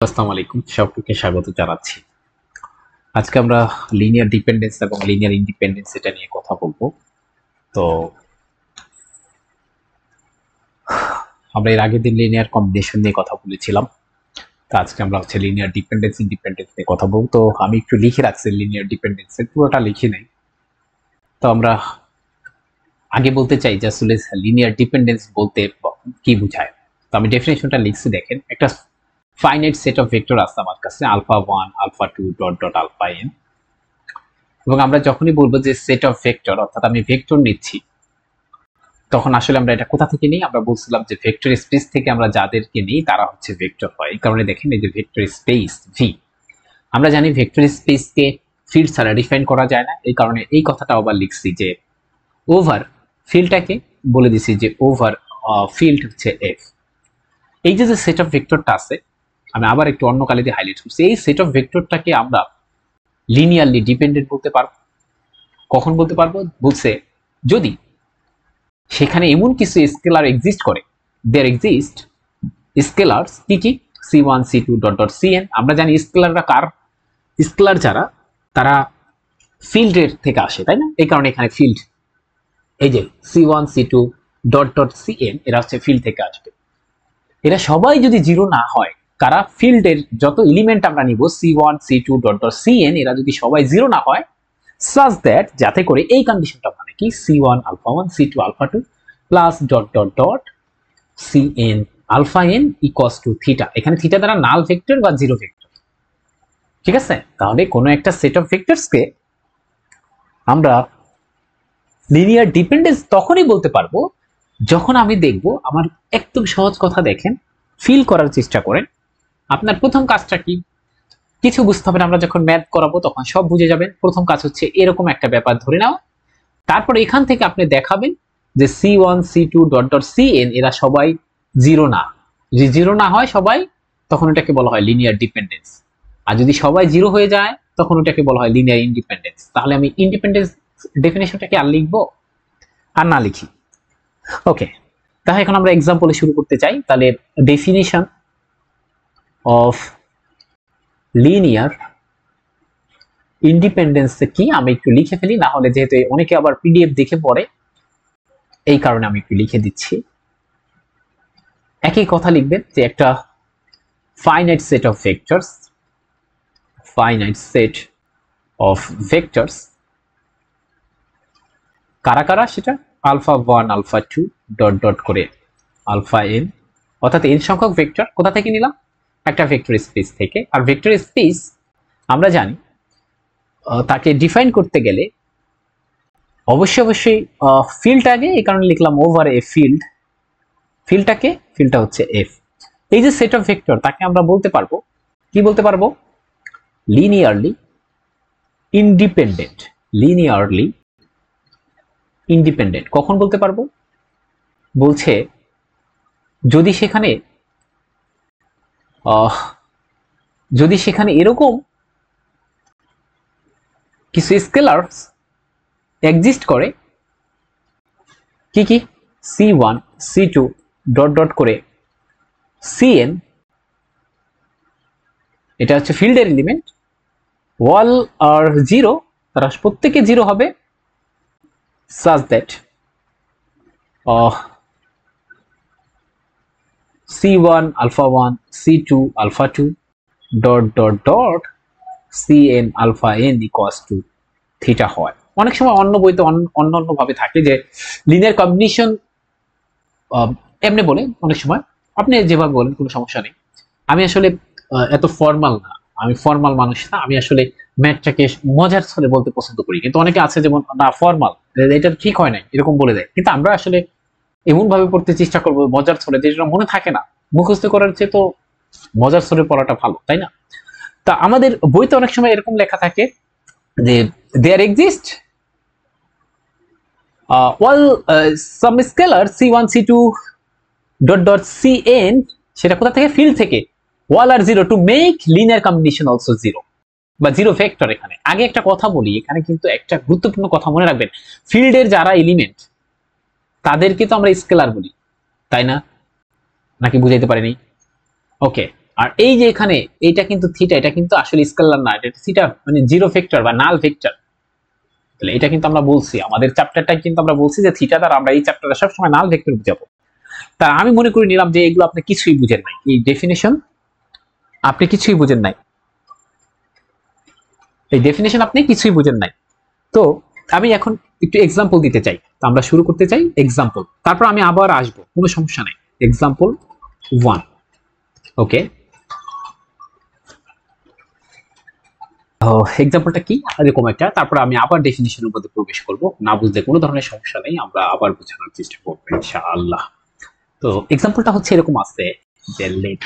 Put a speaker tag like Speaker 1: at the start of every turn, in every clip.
Speaker 1: আসসালামু আলাইকুম, সকলকে স্বাগত জানাচ্ছি। আজকে আমরা লিনিয়ার ডিপেন্ডেন্স এবং লিনিয়ার ইন্ডিপেন্ডেন্স এটা নিয়ে কথা বলবো। তো আমরা এর আগের দিন লিনিয়ার কম্বিনেশন নিয়ে কথা বলেছিলাম। তো আজকে আমরা লিনিয়ার ডিপেন্ডেন্স ইন্ডিপেন্ডেন্স নিয়ে কথা বলবো। তো আমি একটু লিখে রাখছি লিনিয়ার ডিপেন্ডেন্স এর পুরোটা লিখি নাই। তো আমরা আগে বলতে চাই যে আসলে লিনিয়ার ডিপেন্ডেন্স বলতে কি বোঝায়। তো আমি ডেফিনেশনটা লিখছি, দেখেন। একটা ফাইনাইট সেট অফ ভেক্টর আছে আমার কাছে, alpha 1 alpha 2 dot dot alpha n, এবং আমরা যখনই বলবো যে সেট অফ ভেক্টর, অর্থাৎ আমি ভেক্টর নিচ্ছি, তখন আসলে আমরা এটা কোথা থেকে নিই? আমরা বলছিলাম যে ভেক্টর স্পেস থেকে আমরা যাদেরকে নিই তারা হচ্ছে ভেক্টর হয়। এই কারণে দেখেন এই যে ভেক্টর স্পেস ভি, আমরা জানি ভেক্টর স্পেসকে ফিল্ড ছাড়া ডিফাইন করা যায় না। এই কারণে এই কথাটা আবার লিখছি যে ওভার ফিল্ডটাকে বলে দিছি যে ওভার ফিল্ড হচ্ছে এফ। এই যে সেট অফ ভেক্টরটা আছে, আমি আবার একটু অন্য কালি দিয়ে হাইলাইট করছি। এই সেট অফ ভেক্টরটাকে আমরা লিনিয়ারলি ডিপেন্ডেন্ট বলতে পারবো। কখন বলতে পারবো? বলছে যদি সেখানে এমন কিছু স্কেলার এক্সিস্ট করে, দেয়ার এক্সিস্ট স্কেলারস কি কি, c1 c2 dot dot cn। আমরা জানি স্কেলাররা কার? স্কেলার যারা তারা ফিল্ডের থেকে আসে, তাই না? এই কারণে এখানে ফিল্ড, এই যে c1 c2 dot dot cn, এরা হচ্ছে ফিল্ড থেকে আসবে। এরা সবাই যদি জিরো না হয়, কারা? ফিল্ডের যত এলিমেন্ট আমরা নিব c1 c2 dot dot cn, এরা যদি সবাই জিরো না হয়, such that, যাতে করে এই কন্ডিশনটা মানে কি, c1 alpha 1 c2 alpha 2 plus dot dot dot cn alpha n equals to theta. এখানে থিটা দ্বারা নাল ভেক্টর বা জিরো ভেক্টর, ঠিক আছে? তাহলে কোনো একটা সেট অফ ভেক্টরসকে আমরা লিনিয়ার ডিপেন্ডেন্স তখনই বলতে পারবো যখন আমি দেখব, আমার একদম সহজ কথা দেখেন, ফিল করার চেষ্টা করেন। আপনার প্রথম কাজটা কি? কিছু বুঝতে হবে না, আমরা যখন ম্যাথ করাবো তখন সব বুঝে যাবেন। প্রথম কাজ হচ্ছে এরকম একটা ব্যাপার ধরে নাও, তারপর এখান থেকে আপনি দেখাবেন যে c1 c2 dot dot cn এরা সবাই জিরো না। যদি জিরো না হয় সবাই, তখন এটাকে বলা হয় লিনিয়ার ডিপেন্ডেন্স। আর যদি সবাই জিরো হয়ে যায়, তখন ওটাকে বলা হয় লিনিয়ার ইন্ডিপেন্ডেন্স। তাহলে আমি ইন্ডিপেন্ডেন্স ডেফিনেশনটাকে আর লিখবো আর না লিখি? ওকে, তাহলে এখন আমরা এক্সাম্পলে শুরু করতে চাই। তাহলে ডেফিনিশন অফ লিনিয়ার ইন্ডিপেন্ডেন্স কি আমি একটু লিখে ফেলি, না হলে যেহেতু অনেকে আবার পিডিএফ দেখে পড়ে, এই কারণে আমি একটু লিখে দিচ্ছি। একই কথা লিখবেন যে একটা finite set of vectors, finite set of vectors কারা কারা? সেটা আলফা 1 আলফা 2 ডট ডট করে আলফা n, অর্থাৎ n সংখ্যক ভেক্টর। কোথা থেকে নিলাম? একটা ভেক্টর স্পেস থেকে। আর ভেক্টর স্পেস আমরা জানি তাকে ডিফাইন করতে গেলে অবশ্যই ফিল্ড আগে, এই কারণে লিখলাম ওভার এ ফিল্ড। ফিল্ডটা হচ্ছে এফ। এই যে সেট অফ ভেক্টর, তাকে আমরা বলতে পারবো কি? বলতে পারবো লিনিয়ারলি ইন্ডিপেন্ডেন্ট। লিনিয়ারলি ইন্ডিপেন্ডেন্ট কখন বলতে পারবো? বলছে যদি সেখানে এরকম কিছু স্কেলারস এক্সিস্ট করে, কি কি, c1 c2 ডট ডট করে cn, এটা হচ্ছে ফিল্ডের এলিমেন্ট, ওয়াল আর জিরো, তারা প্রত্যেকে জিরো হবে, such that c1 alpha 1 c2 alpha 2 dot dot dot cn alpha n equals to theta হয়। অনেক সময় অন্য বইতে অন্য ভাবে থাকে যে লিনিয়ার কম্বিনেশন এমনি বলে, অনেক সময় আপনি যেভাবে বলেন কোনো সমস্যা নেই। আমি আসলে এত ফর্মাল না, আমি ফর্মাল মানুষ না, আমি আসলে ম্যাথটাকে মজার ছলে বলতে পছন্দ করি। কিন্তু অনেকে আছে যেমন না ফর্মাল, এটা ঠিক হয় না এরকম বলে দেয়। কিন্তু আমরা আসলে এমন ভাবে পড়তে চেষ্টা করবো মজার ছলে, যেটা মনে থাকে না। মুখস্থ করার চেয়ে তো মজার ছলে পড়াটা ভালো, তাই না? তা আমাদের বইতে অনেক সময় এরকম লেখা থাকে যে there exist some scalar c1 c2 dot dot cn, সেটা কোথা থেকে? ফিল্ড থেকে, all are zero to make linear combination also zero, বা জিরো ভেক্টর। এখানে আগে একটা কথা বলি, এখানে কিন্তু একটা গুরুত্বপূর্ণ কথা মনে রাখবেন, ফিল্ডের যারা এলিমেন্ট তাদেরকে তো আমরা স্কেলার বলি, তাই না? নাকি বুঝাইতে পারিনি? ওকে, আর এই যে এখানে এটা কিন্তু থিটা, এটা কিন্তু আসলে স্কেলার না, এটা থিটা মানে জিরো ভেক্টর বা নাল ভেক্টর। তাহলে এটা কিন্তু আমরা বলছি আমাদের চ্যাপ্টারটা কিন্তু আমরা বলছি যে থিটা দ্বারা আমরা এই চ্যাপ্টারে সবসময় নাল ভেক্টর বুঝাবো। তা আমি মনে করে নিলাম যে এগুলো আপনি কিছুই বুঝেন নাই, এই ডেফিনেশন আপনি কিছুই বুঝেন নাই, এই ডেফিনেশন আপনি কিছুই বুঝেন নাই। তো আমি এখন একটু এক্সাম্পল দিতে চাই, তো আমরা শুরু করতে চাই এক্সাম্পল, তারপর আমি আবার আসবো, কোনো সমস্যা নাই। এক্সাম্পল 1, ওকে। এক্সাম্পলটা কি এরকম একটা, তারপর আমি আবার ডেফিনিশনের মধ্যে প্রবেশ করব, না বুঝলে কোনো ধরনের সমস্যা নেই, আমরা আবার বোঝানোর চেষ্টা করবো ইনশাআল্লাহ। তো এক্সাম্পলটা হচ্ছে এরকম আছে যে লেট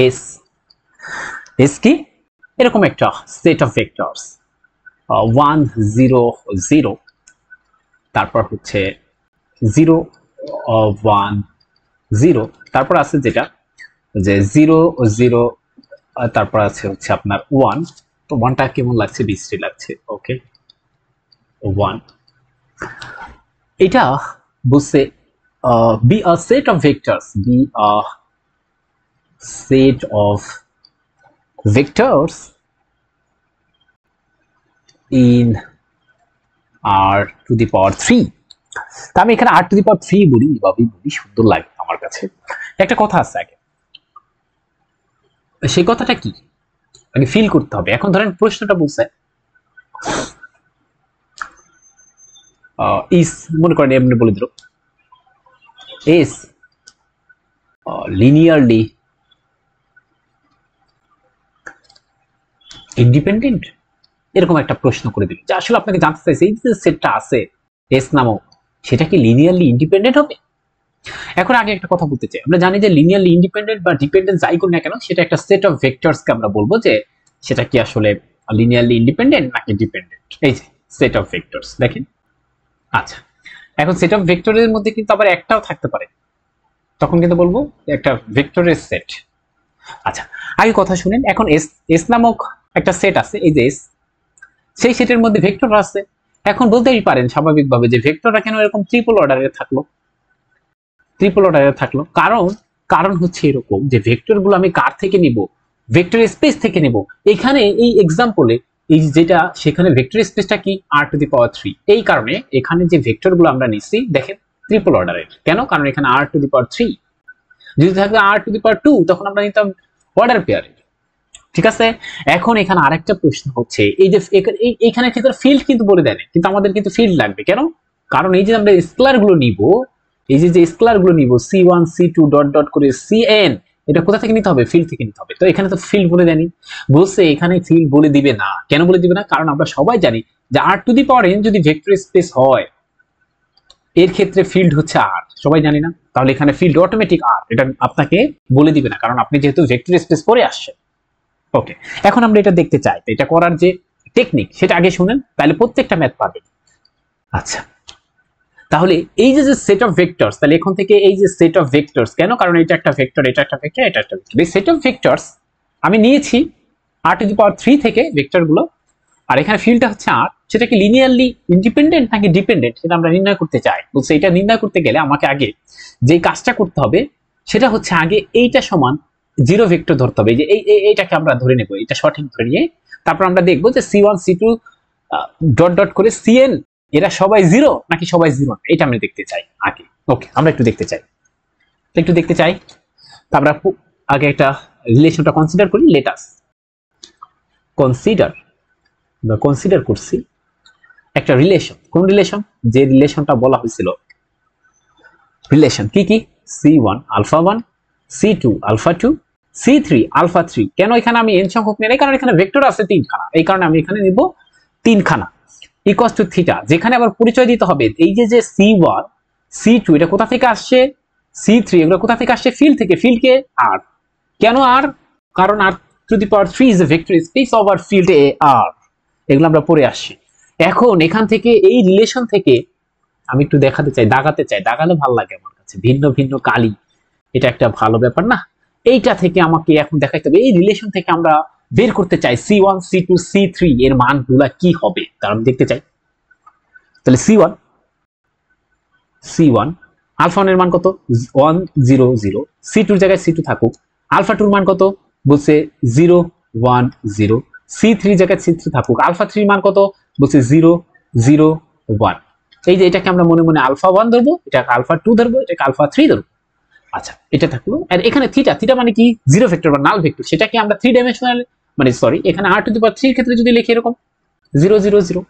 Speaker 1: এস, এস কি এরকম একটা সেট অফ ভেক্টরস 1 0 0, তারপর হচ্ছে 0 1 0, তারপর আছে যেটা যে 0 0, তারপর আছে হচ্ছে আপনার 1, তো 1টা কেমন লাগছে, বিশ্রী লাগছে, ওকে 1। এটা বুঝছে be a set of vectors, be a set of vectors in r to the power 3। তা আমি এখানে r to the power 3 বলি, এভাবেই বলি, সুন্দর লাগে আমার কাছে। একটা কথা আছে আগে, সেই কথাটা কি আগে ফিল করতে হবে। এখন ধরেন প্রশ্নটা বলছে ইস, মনে করেন এমনি বলে দিল এস লিনিয়ারলি ইন্ডিপেন্ডেন্ট, এরকম একটা প্রশ্ন করে দিল, যে আসলে আপনাকে জানতে চাইছে এই যে সেটটা আছে এস নামক, সেটা কি লিনিয়ারলি ইন্ডিপেন্ডেন্ট হবে। এখন আগে একটা কথা বলতে চাই, আমরা জানি যে লিনিয়ারলি ইন্ডিপেন্ডেন্ট বা ডিপেন্ডেন্ট যাই করি না কেন, সেটা একটা সেট অফ ভেক্টরসকে আমরা বলবো যে সেটা কি আসলে লিনিয়ারলি ইন্ডিপেন্ডেন্ট নাকি ডিপেন্ডেন্ট। এই যে সেট অফ ভেক্টরস দেখেন, আচ্ছা এখন সেট অফ ভেক্টরের মধ্যে কিন্তু আবার একটাও থাকতে পারে, তখন কিন্তু বলবো একটা ভেক্টরের সেট। আচ্ছা আগে কথা শুনেন, এখন এস, এস নামক একটা সেট আছে, এই যে এস, সেই সেটের মধ্যে ভেক্টর আছে। এখন বলতেই পারেন স্বাভাবিকভাবে যে ভেক্টরটা কেন এরকম ট্রিপল অর্ডারে থাকলো, ট্রিপল অর্ডারে থাকলো, কারণ হচ্ছে এরকম যে ভেক্টর গুলো আমি কার থেকে নিব, ভেক্টর স্পেস থেকে নিব। এখানে এই এক্সাম্পলে এই যেটা, সেখানে ভেক্টর স্পেসটা কি r টু দি পাওয়ার 3, এই কারণে এখানে যে ভেক্টর গুলো আমরা নিচ্ছি দেখেন ট্রিপল অর্ডারের, কেন, কারণ এখানে r টু দি পাওয়ার 3, যদি থাকতো r টু দি পাওয়ার 2 তখন আমরা নিতাম অর্ডার পেয়ারে, ঠিক আছে। এখন এখানে আরেকটা প্রশ্ন হচ্ছে, এই যে এখানে ক্ষেত্রে ফিল্ড কিন্তু বলে দেয় না, কিন্তু আমাদের কিন্তু ফিল্ড লাগবে, কেন, কারণ এই যে আমরা স্কেলার গুলো নিব, এই যে স্কেলার গুলো নিব c1 c2 ডট ডট করে cn, এটা কোথা থেকে নিতে হবে, ফিল্ড থেকে নিতে হবে। তো এখানে তো ফিল্ড বলে দেয়নি, বলছে এখানে ফিল্ড বলে দিবে না, কেন বলে দিবে না, কারণ আমরা সবাই জানি যে r to the power n যদি ভেক্টর স্পেস হয় এর ক্ষেত্রে ফিল্ড হচ্ছে r, সবাই জানি না, তাহলে এখানে ফিল্ড অটোমেটিক r, এটা আপনাকে বলে দিবে না, কারণ আপনি যেহেতু ভেক্টর স্পেস পড়ে আসছে। ওকে, এখন আমরা এটা দেখতে চাই, এটা করার যে টেকনিক সেটা আগে শুনেন, তাহলে প্রত্যেকটা ম্যাথ পাবেন। আচ্ছা তাহলে এই যে সেট অফ ভেক্টরস, তাহলে এখন থেকে এই যে সেট অফ ভেক্টরস, কেন, কারণ এটা একটা ভেক্টর, এটা একটা ভেক্টর, এটা একটা ভেক্টর, এই সেট অফ ভেক্টরস আমি নিয়েছি r টু দি পাওয়ার 3 থেকে ভেক্টর গুলো, আর এখানে ফিল্ডটা হচ্ছে r, সেটা কি লিনিয়ারলি ইন্ডিপেন্ডেন্ট নাকি ডিপেন্ডেন্ট সেটা আমরা নির্ণয় করতে চাই। বলছে এটা নির্ণয় করতে গেলে আমাকে আগে যে কাজটা করতে হবে সেটা হচ্ছে আগে এইটা সমান জিরো ভেক্টর ধরতে হবে, যে এইটাকে আমরা ধরে নেব, এটা সঠিক ধরে নিয়ে তারপর আমরা দেখবো যে c1 c2 ডট ডট করে cn এরা সবাই জিরো নাকি সবাই জিরো, এটা আমরা দেখতে চাই আগে। ওকে, আমরা একটু দেখতে চাই, তো আমরা আগে একটা রিলেশনটা কনসিডার করি, লেট আস কনসিডার করছি একটা রিলেশন, কোন রিলেশন, যে রিলেশনটা বলা হয়েছিল, রিলেশন কি কি, c1 alpha 1, c2 alpha 2, c3 alpha 3, কেন এখানে আমি n সংখ্যক নেই, কারণ এখানে ভেক্টর আছে 3খানা, এই কারণে আমি এখানে নিব 3খানা, ইকুয়ালস টু থিটা, যেখানে আবার পরিচয় দিতে হবে এই যে c1 c2 এটা কোথা থেকে আসছে, c3 এগুলো কোথা থেকে আসছে, ফিল্ড থেকে, ফিল্ড কে r, কেন r, কারণ r to the power 3 is a vector space over field A r, এগুলো আমরা পড়ে আসছি। এখন এখান থেকে এই রিলেশন থেকে আমি একটু দেখাতে চাই, দাগালে ভালো লাগে আমার কাছে, ভিন্ন ভিন্ন কালি, এটা একটা ভালো ব্যাপার না। এইটা থেকে আমাকে এখন দেখাইতে হবে, এই রিলেশন থেকে আমরা বের করতে চাই c1 c2 c3 এর মানগুলা কি হবে, তার আমি দেখতে চাই। তাহলে c1 আলফা 1 এর মান কত, 1 0 0, c2 এর জায়গায় c2 থাকুক, আলফা টুর মান কত বলছে 0 1 0, C3 জায়গায় C3 থাকুক, আলফা 3 মান কত বলছে 0 0 1। এই যে এটাকে আমরা মনে মনে আলফা 1 ধরবো, এটাকে আলফা 2 ধরবো, এটাকে আলফা 3 ধরবো। আচ্ছা এটা থাকলো। আর এখানে থিটা, থিটা মানে কি জিরো ভেক্টর বা নাল ভেক্টর, সেটা কি আমরা 3 ডাইমেনশনাল মানে সরি এখানে r টু দি পাওয়ার 3 এর ক্ষেত্রে যদি লিখি এরকম 0 0 0।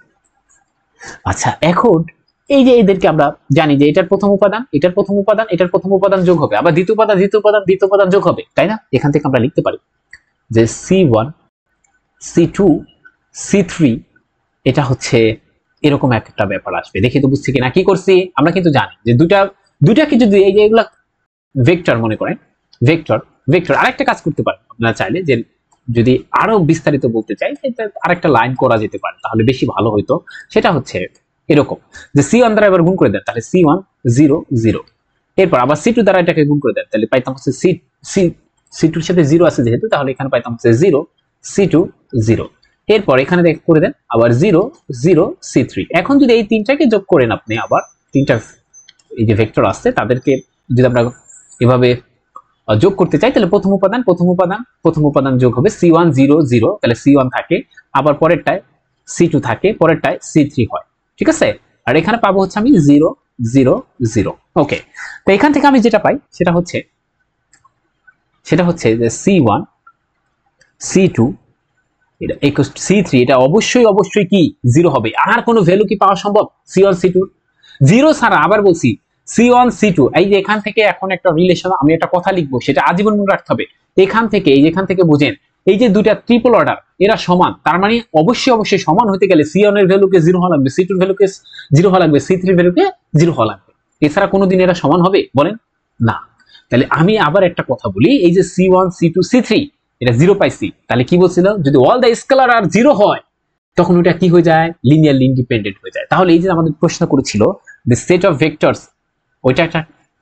Speaker 1: আচ্ছা এখন এই যে এদেরকে আমরা জানি যে এটার প্রথম উপাদান, এটার প্রথম উপাদান, এটার প্রথম উপাদান যোগ হবে, আবার দ্বিতীয় উপাদান দ্বিতীয় উপাদান দ্বিতীয় উপাদান যোগ হবে, তাই না? এখান থেকে আমরা লিখতে পারি যে C1 C2 C3 এটা হচ্ছে এরকম একটা ব্যাপার আসবে। দেখি তো বুঝছি কিনা কি করছি। আমরা কিন্তু জানি যে দুটাকে যদি এই যে এগুলা ভেক্টর মনে করেন, ভেক্টর ভেক্টর আরেকটা কাজ করতে পারেন আপনারা চাইলে, যে যদি আরো বিস্তারিত বলতে চাই আরেকটা লাইন করা যেতে পারে তাহলে বেশি ভালো হইতো। সেটা হচ্ছে এরকম যে C1 দ্বারা এবার গুণ করে দেন তাহলে C1 0 0, এরপর আবার C2 দ্বারা এটাকে গুণ করে দেন তাহলে পাইতাম হচ্ছে C2 এর সাথে 0 আছে যেহেতু, তাহলে এখানে পাইতাম হচ্ছে 0 C2 0, এরপর এখানে করে দেন আবার 0 0 C3। এখন যদি এই তিনটাকে যোগ করেন আপনি, আবার তিনটা এই যে ভেক্টর আছে তাদেরকে যদি আমরা এভাবে যোগ করতে চাই তাহলে প্রথম উপাদান প্রথম উপাদান প্রথম উপাদান যোগ হবে C1 0 0, তাহলে C1 থাকে, আবার পরেরটায় C2 থাকে, পরেরটায় C3 হয়, ঠিক আছে? আর এখানে পাবো হচ্ছে আমি 0 0 0। ওকে, তো এখান থেকে আমি যেটা পাই সেটা হচ্ছে যে C1 C2 এটা C3 এটা অবশ্যই অবশ্যই কি 0 হবে। আর কোনো ভ্যালু কি পাওয়া সম্ভব C1 C2 0 ছাড়া? আবার বলছি C1 C2 এই যে এখান থেকে এখন একটা রিলেশন আমি একটা কথা লিখবো, সেটা আজীবন মনে রাখতে হবে। এখান থেকে এই যে এখান থেকে বুঝেন এই যে দুইটা ট্রিপল অর্ডার এরা সমান, তার মানে অবশ্যই অবশ্যই সমান হতে গেলে C1 এর ভ্যালুকে 0 হওয়া লাগবে, C2 এর ভ্যালুকে 0 হওয়া লাগবে, C3 এর ভ্যালুকে 0 হওয়া লাগবে। এছাড়া কোনোদিন এরা সমান হবে বলেন না। তাহলে আমি আবার একটা কথা বলি, এই যে C1 C2 C3 এটা 0 পাইছি, তাহলে কি বলছিল যদি অল দ্য স্কেলার আর 0 হয় তখন ওটা কি হয়ে যায় লিনিয়ারলি ইন্ডিপেন্ডেন্ট হয়ে যায়। তাহলে এই যে আমাদের প্রশ্ন করেছিল the set of vectors, ওইটা একটা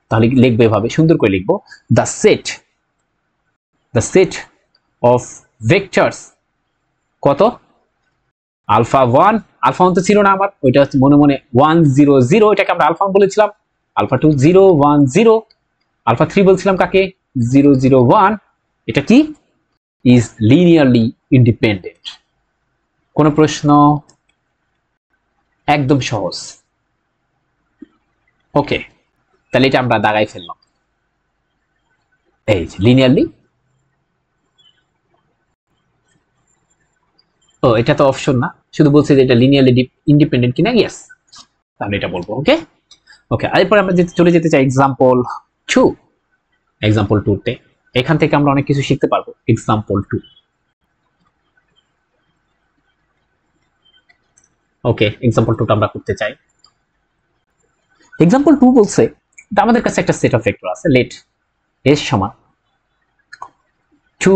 Speaker 1: তাহলে লিখবে এভাবে সুন্দর করে লিখবো the set of vectors কত আলফা 1, আলফা 1 তো ছিল না আমার, ওইটা হচ্ছে মনে মনে 1 0 0, এটাকে আমরা আলফা 1 বলেছিলাম, আলফা 2 0 1 0, আলফা 3 বলছিলাম কাকে 0 0 1। এটা কি is linearly independent। কোন প্রশ্ন? একদম সহজ। ওকে, তাহলে এটা আমরা দাগাই ফেললাম, এই যে লিনিয়ারলি। ও এটা তো অপশন না, শুধু বলছে যে এটা লিনিয়ারলি ইন্ডিপেন্ডেন্ট কিনা, ইয়েস, তাহলে এটা বলবো। ওকে ওকে, এরপর আমরা চলে যেতে চাই এক্সাম্পল 2। এক্সাম্পল 2 তে এখান থেকে আমরা অনেক কিছু শিখতে পারবো। এক্সাম্পল 2, ওকে এক্সাম্পল 2টা আমরা করতে চাই। এক্সাম্পল 2 বলছে আমাদের কাছে একটা সেট অফ ভেক্টর আছে, লেট s সমান 2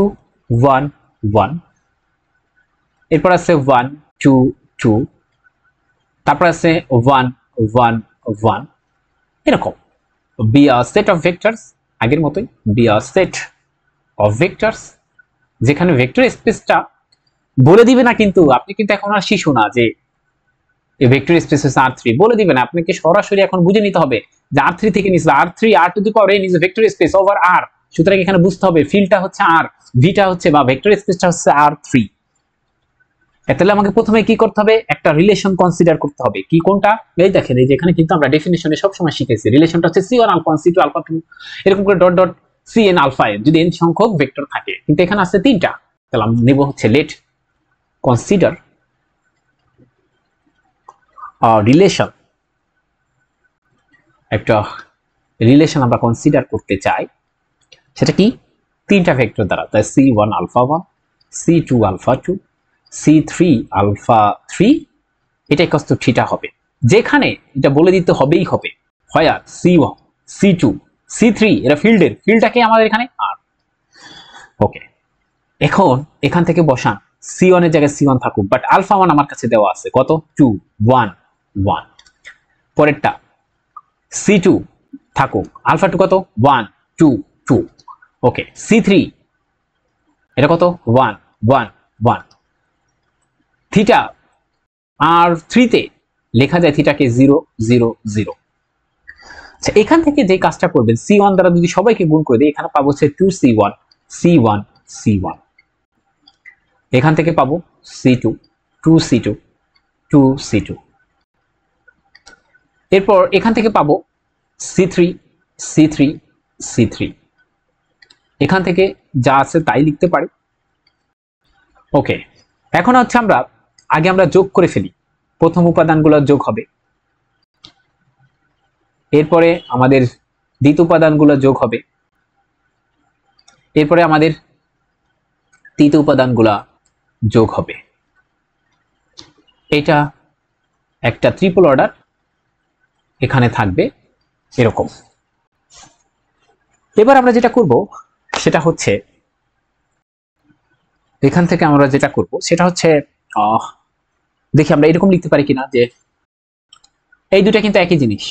Speaker 1: 1 1, এরপর আছে 1 2 2, তারপর আছে 1 1 1, এরকম be a set of vectors, আগের মতোই be a set of vectors, যেখানে ভেক্টর স্পেসটা বলে দিবে না, কিন্তু আপনি কিন্তু এখন আর শিশু না যে এই ভেক্টর স্পেস হচ্ছে R3 বলে দিবেন, আপনাকে সরাসরি এখন বুঝে নিতে হবে যে R3 থেকে নিচে R3 R to the power n is a vector space over R। সুতরাং এখানে বুঝতে হবে ফিল্ডটা হচ্ছে R, ভিটা হচ্ছে বা ভেক্টর স্পেসটা হচ্ছে R3। তাহলে আমাকে প্রথমে কি করতে হবে, একটা রিলেশন কনসিডার করতে হবে। কি কোনটা? এই দেখেন এই যে এখানে কিন্তু আমরা ডেফিনিশনে সব সময় শিখেছি রিলেশনটা হচ্ছে C1 আলফা 1 C2 আলফা 2 এরকম করে dot dot Cn alpha n যদি n সংখ্যক ভেক্টর থাকে, কিন্তু এখানে আছে তিনটা। তাহলে আমরা নেব হচ্ছে লেট কনসিডার রিলেশন, একটা রিলেশন আমরা কনসিডার করতে চাই, সেটা কি তিনটা ভেক্টর দ্বারা। তাই C1 alpha 1 C2 alpha 2 C3 alpha 3, এটা ইকুয়াল টু থিটা হবে, যেখানে এটা বলে দিতে হবেই হবে হয় আর C1 C2 C3 এরা ফিল্ডটাকে আমাদের এখানে আর। ওকে, এখন এখান থেকে বসান C1 এর জায়গায় C1 থাকুক, বাট আলফা 1 আমার কাছে দেওয়া আছে কত 2 1 1, পরেরটা C2 থাকুক, আলফা 2 কত 1 2 2, ওকে C3 এটা কত 1 1 1, থিটা আর 3 তে লেখা যায় থিটাকে 0 0 0। আচ্ছা এখান থেকে যে কাজটা করবেন C1 দ্বারা যদি সবাইকে গুণ করে দেই, এখানে পাবো হচ্ছে 2C1 C1 C1, এখান থেকে পাবো C2 2C2 2C2, এরপর এখান থেকে পাবো C3 C3 C3, এখান থেকে যা আছে তাই লিখতে পারি। ওকে, এখন হচ্ছে আমরা যোগ করে ফেলি, প্রথম উপাদানগুলো যোগ হবে, এরপরে আমাদের দ্বিতীয় উপাদানগুলো যোগ হবে, এরপরে আমাদের তৃতীয় উপাদানগুলো যোগ হবে। এটা একটা ট্রিপল অর্ডার এখানে থাকবে এরকম। এবার আমরা যেটা করব সেটা হচ্ছে, এখান থেকে আমরা যেটা করব সেটা হচ্ছে দেখি আমরা এরকম লিখতে পারি কিনা যে এই দুটা কিন্তু একই জিনিস,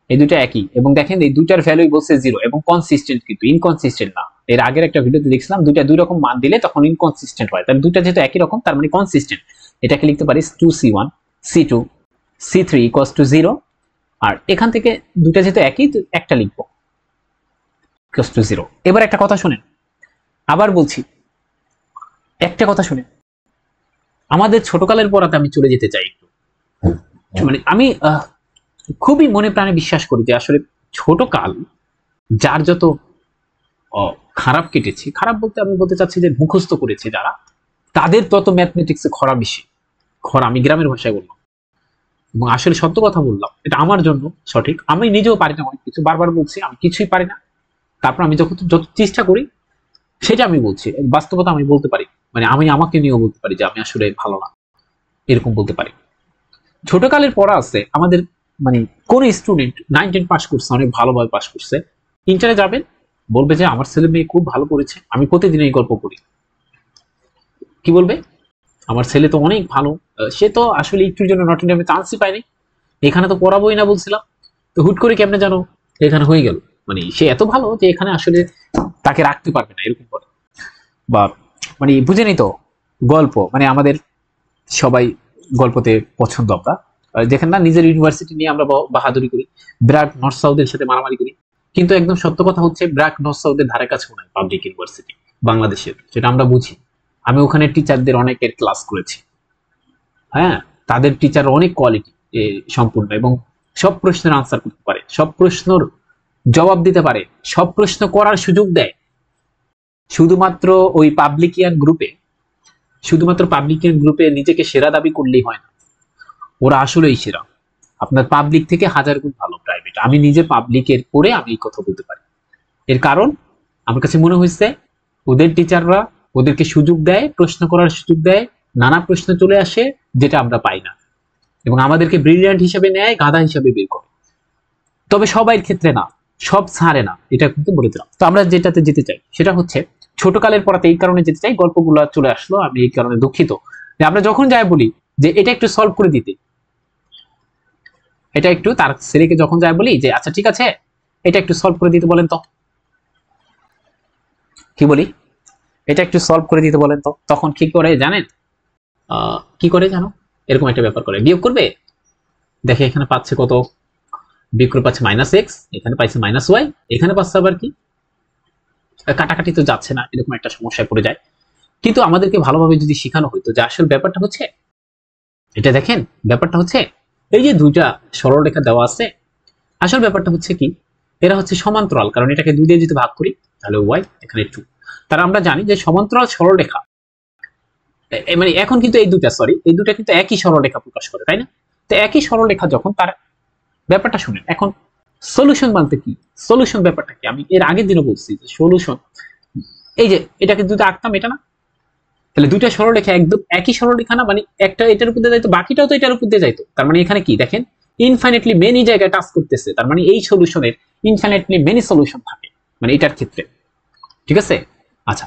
Speaker 1: এই দুটা একই, এবং দেখেন এই দুটার ভ্যালুই বলছে 0 এবং কনসিস্টেন্ট, কিন্তু ইনকনসিস্টেন্ট না। এর আগের একটা ভিডিওতে দেখছিলাম দুটা দুই রকম মান দিলে তখন ইনকনসিস্টেন্ট হয়, তার দুটা যেহেতু একই রকম তার মানে কনসিস্টেন্ট। এটাকে লিখতে পারি 2C1 C2 C3 equals to 0, আর এখান থেকে দুটা যেহেতু একই একটা লিখবো ইকুয়ালস টু 0। এবার একটা কথা শুনেন, আবার বলছি একটা কথা শুনেন, আমাদের ছোটকালের পড়াতে আমি চলে যেতে চাই একটু, মানে আমি খুবই মনে প্রাণে বিশ্বাস করি যে আসলে ছোটকাল যার যত খারাপ কেটেছে, খারাপ বলতে আমি বলতে চাচ্ছি যে মুখস্থ করেছে যারা, তাদের তত ম্যাথমেটিক্সে খরা বেশি, খরা আমি গ্রামের ভাষায় বললাম, এবং আসলে সত্য কথা বললাম, এটা আমার জন্য সঠিক। আমি নিজেও পারি না অনেক কিছু, বারবার বলছি আমি কিছুই পারি না, তারপর আমি যত চেষ্টা করি সেটা আমি বলছি, বাস্তবতা আমি বলতে পারি, মানে আমি আমাকে নিয়েও বলতে পারি যে আমি আসলে ভালো না, এরকম বলতে পারি। ছোটকালের পড়া আছে আমাদের, মানে কোন স্টুডেন্ট 9 10 পাস করছে, অনেক ভালোভাবে পাস করছে, ইন্টারে যাবেন বলবে যে আমার ছেলে মেয়ে খুব ভালো পড়েছে, আমি প্রতিদিন এই গল্প করি, কি বলবে আমার ছেলে তো অনেক ভালো, সে তো আসলে একটুর জন্য নটিংহামে চান্সই পায়নি, এখানে তো পড়াবোই না বলছিলাম, তো হুট করে কেমনে জানো এখানে হয়ে গেল, মানে সে এত ভালো যে এখানে আসলে তাকে রাখতে পারবে না, এরকম করে। বা মানে বুঝেনি তো গল্প, মানে আমাদের সবাই গল্পতে পছন্দ, আমরা যেখানে না নিজের ইউনিভার্সিটি নিয়ে আমরা বাহাদুরি করি, ব্র্যাক নর্থ সাউথের সাথে মারামারি করি, কিন্তু একদম সত্য কথা হচ্ছে ব্র্যাক নর্থ সাউথের ধারে কাছেও নাই পাবলিক ইউনিভার্সিটি বাংলাদেশের, সেটা আমরা বুঝি। আমি ওখানে টিচারদের অনেকের ক্লাস করেছি, হ্যাঁ, তাদের টিচার অনেক কোয়ালিটি সম্পূর্ণ, এবং সব প্রশ্নের আনসার করতে পারে, সব প্রশ্নের জবাব দিতে পারে, সব প্রশ্ন করার সুযোগ দেয়। শুধুমাত্র ওই পাবলিকিয়ান গ্রুপে নিজেকে সেরা দাবি করলেই হয় না, ওরা আসলেই সেরা, আপনার পাবলিক থেকে হাজার গুণ ভালো প্রাইভেট। আমি নিজে পাবলিকের পড়ে আমি এই কথা বলতে পারি, এর কারণ আমার কাছে মনে হয়েছে ওদের টিচাররা ওদেরকে সুযোগ দেয়, প্রশ্ন করার সুযোগ দেয়, নানা প্রশ্ন চলে আসে যেটা আমরা পাই না, এবং আমাদেরকে ব্রিলিয়ান্ট হিসেবে নেয়, গাধা হিসেবে বের করে। তবে সবাই ক্ষেত্রে না, সব ছাড়ে না, এটা কিন্তু বলে দিলাম। তো আমরা যেটাতে যেতে চাই সেটা হচ্ছে ছোটকালের পড়াতে এই কারণে যেতে চাই, গল্পগুলো চলে আসলো, আমি এই কারণে দুঃখিত। আমরা যখন যাই বলি যে এটা একটু সলভ করে দিতে, এটা একটু তার ছেলেকে যখন যাই বলি যে আচ্ছা ঠিক আছে এটা একটু সলভ করে দিতে বলেন তো, কি বলি এটা একটু সলভ করে দিতে বলেন তো, তখন কি করে জানেন, কি করে জানো, এরকম একটা ব্যাপার করে, বিয়োগ করবে, দেখে এখানে পাচ্ছে কত, বিয়োগ করে পাচ্ছে -x, এখানে পাইছে -y, এখানে পাচ্ছে আবার কি কাটাকাটি তো যাচ্ছে না, এরকম একটা সমস্যায় পড়ে যায়। কিন্তু আমাদেরকে ভালোভাবে যদি শেখানো হইতো যে আসল ব্যাপারটা হচ্ছে এটা, দেখেন ব্যাপারটা হচ্ছে এই যে দুইটা সরলরেখা দেওয়া আছে, আসল ব্যাপারটা হচ্ছে কি, এরা হচ্ছে সমান্তরাল, কারণ এটাকে 2 দিয়ে যদি ভাগ করি তাহলে y, এখানে 2, তার আমরা জানি যে সমান্তরাল সরলরেখা, মানে এখন কিন্তু এই দুটা কিন্তু একই সরলরেখা প্রকাশ করে, তাই না? তো একই সরলরেখা যখন, তার ব্যাপারটা শুনেন, এখন সলিউশন বলতে কি, সলিউশন ব্যাপারটা কি, আমি এর আগের দিনও বলছি যে সলিউশন, এই যে এটাকে যদি আঁকতাম, এটা না, তাহলে দুইটা সরলরেখা একদম একই সরলরেখা না, মানে একটা এটার উপর দিয়ে যাইতো, বাকিটাও তো এটার উপর দিয়ে যাইতো, তার মানে এখানে কি দেখেন ইনফাইনাইটলি মেনি জায়গায় টাচ করতেছে, তার মানে এই সলিউশনের ইনফাইনাইটলি মেনি সলিউশন থাকে, মানে এটার ক্ষেত্রে, ঠিক আছে? আচ্ছা,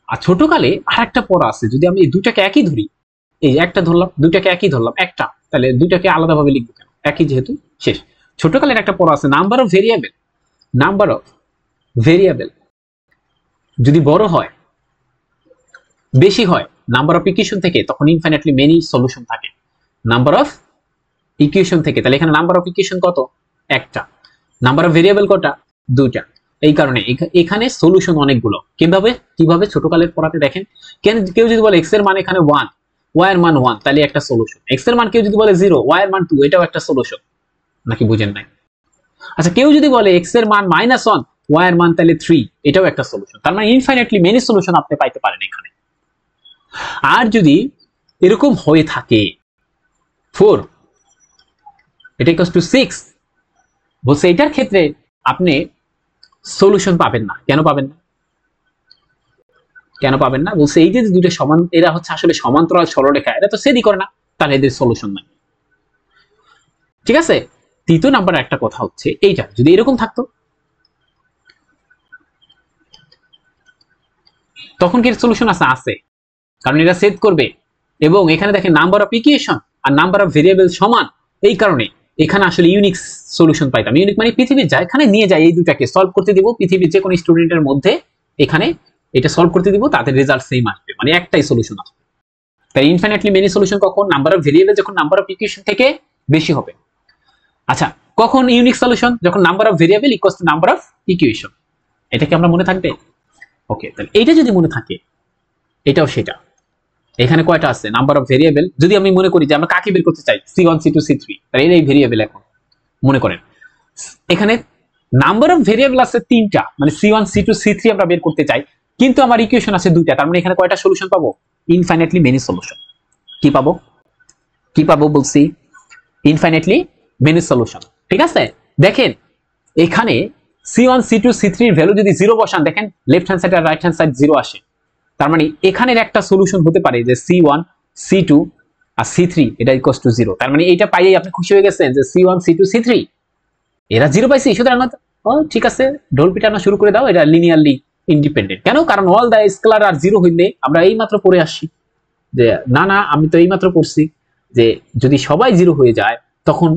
Speaker 1: আর ছোটকালে আর একটা পড়া আছে, যদি আমি এই দুটাকে একই ধরি, এই একটা ধরলাম, দুইটাকে একই ধরলাম, একটা, তাহলে দুইটাকে আলাদাভাবে লিখবো কেন, একই যেহেতু, শেষ। ছোটকালের একটা পড়া আছে নাম্বার অফ ভেরিয়েবল যদি বড় হয়, বেশি হয় নাম্বার অফ ইকুয়েশন থেকে, তখন ইনফাইনাইটলি মেনি সলিউশন থাকে নাম্বার অফ ইকুয়েশন থেকে, তাহলে এখানে নাম্বার অফ ইকুয়েশন কত, একটা, নাম্বার অফ ভেরিয়েবল কটা, দুইটা, এই কারণে এখানে সলিউশন অনেকগুলো। কিভাবে কিভাবে ছোটকালের পড়াতে দেখেন, কেউ যদি বলে এক্স এর মান এখানে 1, ওয়াই এর মান 1, তাহলে একটা সলিউশন। এক্স এর মান কেউ যদি বলে 0, ওয়াই এর মান 2, এটাও একটা সলিউশন। নাকি বুঝেন নাই? আচ্ছা, কেউ যদি বলে এক্স এর মান -1, ওয়াই এর মান তাহলে 3, এটাও একটা সলিউশন। তার মানে ইনফাইনাইটলি মেনি সলিউশন আপনি পাইতে পারেন এখানে। আর যদি এরকম হয়ে থাকে 4 এটা ইকুয়ালস টু 6, বলছে এটার ক্ষেত্রে আপনি সলিউশন পাবেন না। কেন পাবেন না? কেন পাবেন না? বলছে এই যে দুটো সমান, এরা হচ্ছে আসলে সমান্তরাল সরলরেখা, এরা তো সেদই করে না, তাহলে এদের সলিউশন নাই। ঠিক আছে। তৃতীয় নাম্বার একটা কথা হচ্ছে এইটা যদি এরকম থাকতো তখন কি সলিউশন আছে? আছে, কারণ এরা সেট করবে। এবং এখানে দেখেন নাম্বার অফ ইকুয়েশন আর নাম্বার অফ ভেরিয়েবল সমান, এই কারণে এখানে আসলে ইউনিক সলিউশন পাইতাম। ইউনিক মানে পৃথিবীর যা এখানে নিয়ে যায় এই দুটাকে সলভ করতে দিব, পৃথিবীর যে কোনো স্টুডেন্টের মধ্যে এখানে এটা সলভ করতে দিব, তাদের রেজাল্ট সেম আসবে, মানে একটাই সলিউশন আসবে। তাই ইনফাইনাইটলি মেনি সলিউশন কখন? নাম্বার অফ ভেরিয়েবল যখন নাম্বার অফ ইকুয়েশন থেকে বেশি হবে। আচ্ছা, কখন ইউনিক সলিউশন? যখন number of variable equals to number of equation. এটা কি আমরা মনে থাকবে? ওকে, তাহলে এইটা যদি মনে থাকে, এটাও সেটা। এখানে কয়টা আছে? নাম্বার অফ ভেরিয়েবল যদি আমি মনে করি যে আমরা কাকে বের করতে চাই, C1 C2 C3, তাহলে এই ভেরিয়েবল এখন মনে করেন এখানে নাম্বার অফ ভেরিয়েবল আছে 3টা, মানে C1 C2 C3 আমরা বের করতে চাই, কিন্তু আমার ইকুয়েশন আছে 2টা, তার মানে এখানে কয়টা সলিউশন পাবো? Infinitely many solution. কি পাবো? কি পাবো বলছি? Infinitely many solution. ঠিক আছে। দেখেন এখানে C1 C2 C3 এর ভ্যালু যদি 0 বসান, দেখেন লেফট হ্যান্ড সাইড আর রাইট হ্যান্ড সাইড 0 আসে। তার মানে এখানের একটা সলিউশন হতে পারে যে C1 C2 আর C3 এটা ইকুয়ালস টু 0। তার মানে এইটা পাইয়ে আপনি খুশি হয়ে গেছেন যে C1 C2 C3 এরা 0 পাইছে, সুতরাং ঠিক আছে, ঢোল পিটানো শুরু করে দাও, এটা লিনিয়ারলি ইন্ডিপেন্ডেন্ট। কেন? কারণ অল দা স্কেলার আর 0 হইলে আমরা এই মাত্র পড়ে আসছি যে না আমি তো এই মাত্র পড়ছি যে যদি সবাই 0 হয়ে যায়, তখন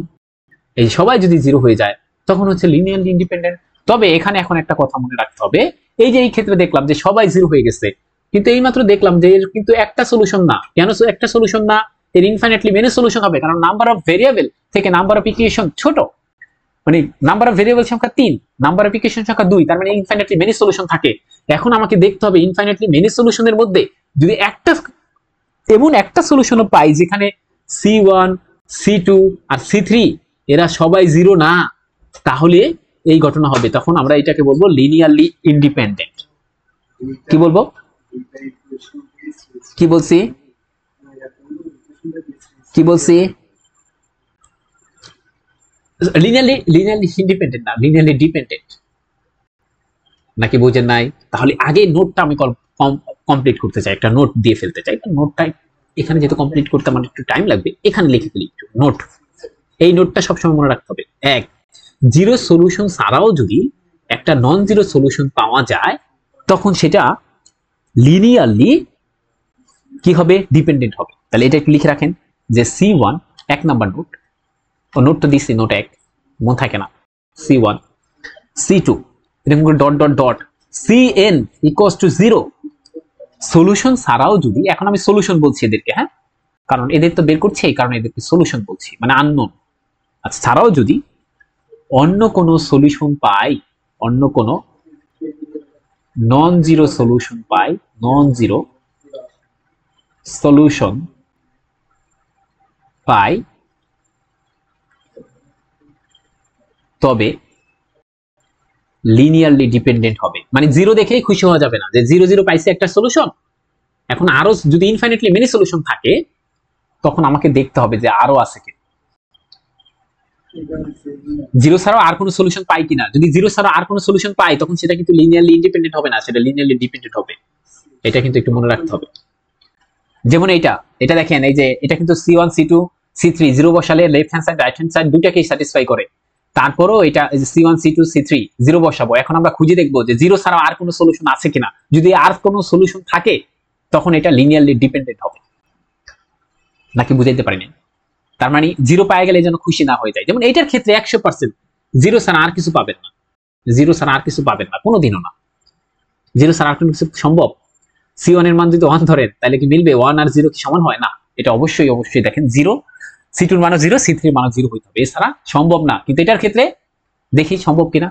Speaker 1: এই সবাই যদি 0 হয়ে যায় তখন হচ্ছে লিনিয়ারলি ইন্ডিপেন্ডেন্ট। তবে এখানে এখন একটা কথা মনে রাখতে হবে, এই যে এই ক্ষেত্রে দেখলাম যে সবাই 0 হয়ে গেছে, কিন্তু এই মাত্র দেখলাম যে এর কিন্তু একটা সলিউশন না। কেন একটা সলিউশন না? এর ইনফাইনাইটলি মেনি সলিউশন হবে, কারণ নাম্বার অফ ভেরিয়েবল থেকে নাম্বার অফ ইকুয়েশন ছোট, মানে নাম্বার অফ ভেরিয়েবল সংখ্যা 3, নাম্বার অফ ইকুয়েশন সংখ্যা 2, তার মানে ইনফাইনাইটলি মেনি সলিউশন থাকে। এখন আমাকে দেখতে হবে ইনফাইনাইটলি মেনি সলিউশনের মধ্যে যদি একটা এমন একটা সলিউশনও পাই যেখানে C1 C2 আর C3 এরা সবাই 0 না, তাহলে এই ঘটনা হবে, তখন আমরা এটাকে বলবো লিনিয়ারলি ইন্ডিপেন্ডেন্ট। কি বলবো? কি বলছি? কি বলছি? লিনিয়ারলি ইন্ডিপেন্ডেন্ট না, লিনিয়ারলি ডিপেন্ডেন্ট। নাকি বুঝেন নাই? তাহলে আগে নোটটা আমি কমপ্লিট করতে চাই, একটা নোট দিয়ে ফেলতে চাই। নোটটা এখানে যেহেতু কমপ্লিট করতে আমার একটু টাইম লাগবে, এখানে লিখে ফেলি একটু নোট। এই নোটটা সবসময় মনে রাখতে হবে। 1, জিরো সলিউশন ছাড়াও যদি একটা নন জিরো সলিউশন পাওয়া যায়, তখন সেটা লিনিয়ারলি কি হবে? ডিপেন্ডেন্ট হবে। তাহলে এটা একটু লিখে রাখেন যে C1 1 নাম্বার নোট, ও নোট তো দিচ্ছি, নোট 1 মনে থাকে না, C1 C2 এরকম করে dot dot dot Cn equals to 0 solution ছাড়াও যদি, এখন আমি সলিউশন বলছি এদেরকে, হ্যাঁ, কারণ এদের তো বের করছে, এই কারণে এদেরকে সলিউশন বলছি, মানে আননোন। আচ্ছা, ছাড়াও যদি অন্য কোনো সলিউশন পাই, অন্য কোনো নন জিরো সলিউশন পাই, নন জিরো সলিউশন পাই, তবে লিনিয়ারলি ডিপেন্ডেন্ট হবে। মানে 0 দেখেই খুশি হওয়া যাবে না যে 0 0 পাইছে একটা সলিউশন। এখন আরো যদি ইনফাইনাইটলি মেনি সলিউশন থাকে, তখন আমাকে দেখতে হবে যে আরো আছে কি, 0 ছাড়াও আর কোনো সলিউশন পাই কিনা। যদি 0 ছাড়াও আর কোনো সলিউশন পাই, তখন সেটা কিন্তু লিনিয়ারলি ইন্ডিপেন্ডেন্ট হবে না, সেটা লিনিয়ারলি ডিপেন্ডেন্ট হবে। এটা কিন্তু একটু মনে রাখতে হবে। যেমন এটা দেখেন, এই যে এটা কিন্তু C1 C2 C3 0 বসালে left hand side right hand side দুটাকেই স্যাটিসফাই করে। তারপরও এটা C1 C2 C3 0 বসাবো, এখন আমরা খুঁজে দেখবো যে 0 ছাড়াও আর কোনো সলিউশন আছে কিনা। যদি আর কোনো সলিউশন থাকে, তখন এটা লিনিয়ারলি ডিপেন্ডেন্ট হবে। নাকি বুঝাইতে পারিনি? তার মানে 0 পাওয়া গেলে যেন খুশি না হয়ে যায়। যেমন এইটার ক্ষেত্রে 100% 0 ছাড়া আর কিছু পাবেন না, 0 ছাড়া আর কিছু পাবেন না, কোনোদিনও না। 0 ছাড়া আর কোনো কিছু সম্ভব? C1 এর মান যদি 1 ধরেন, তাহলে কি মিলবে? 1 আর 0 কি সমান হয় না? এটা অবশ্যই দেখেন 0, C2 এর মানও 0, C3 এর মানও 0 হইতে হবে, এছাড়া সম্ভব না। কিন্তু এটার ক্ষেত্রে দেখি সম্ভব কিনা।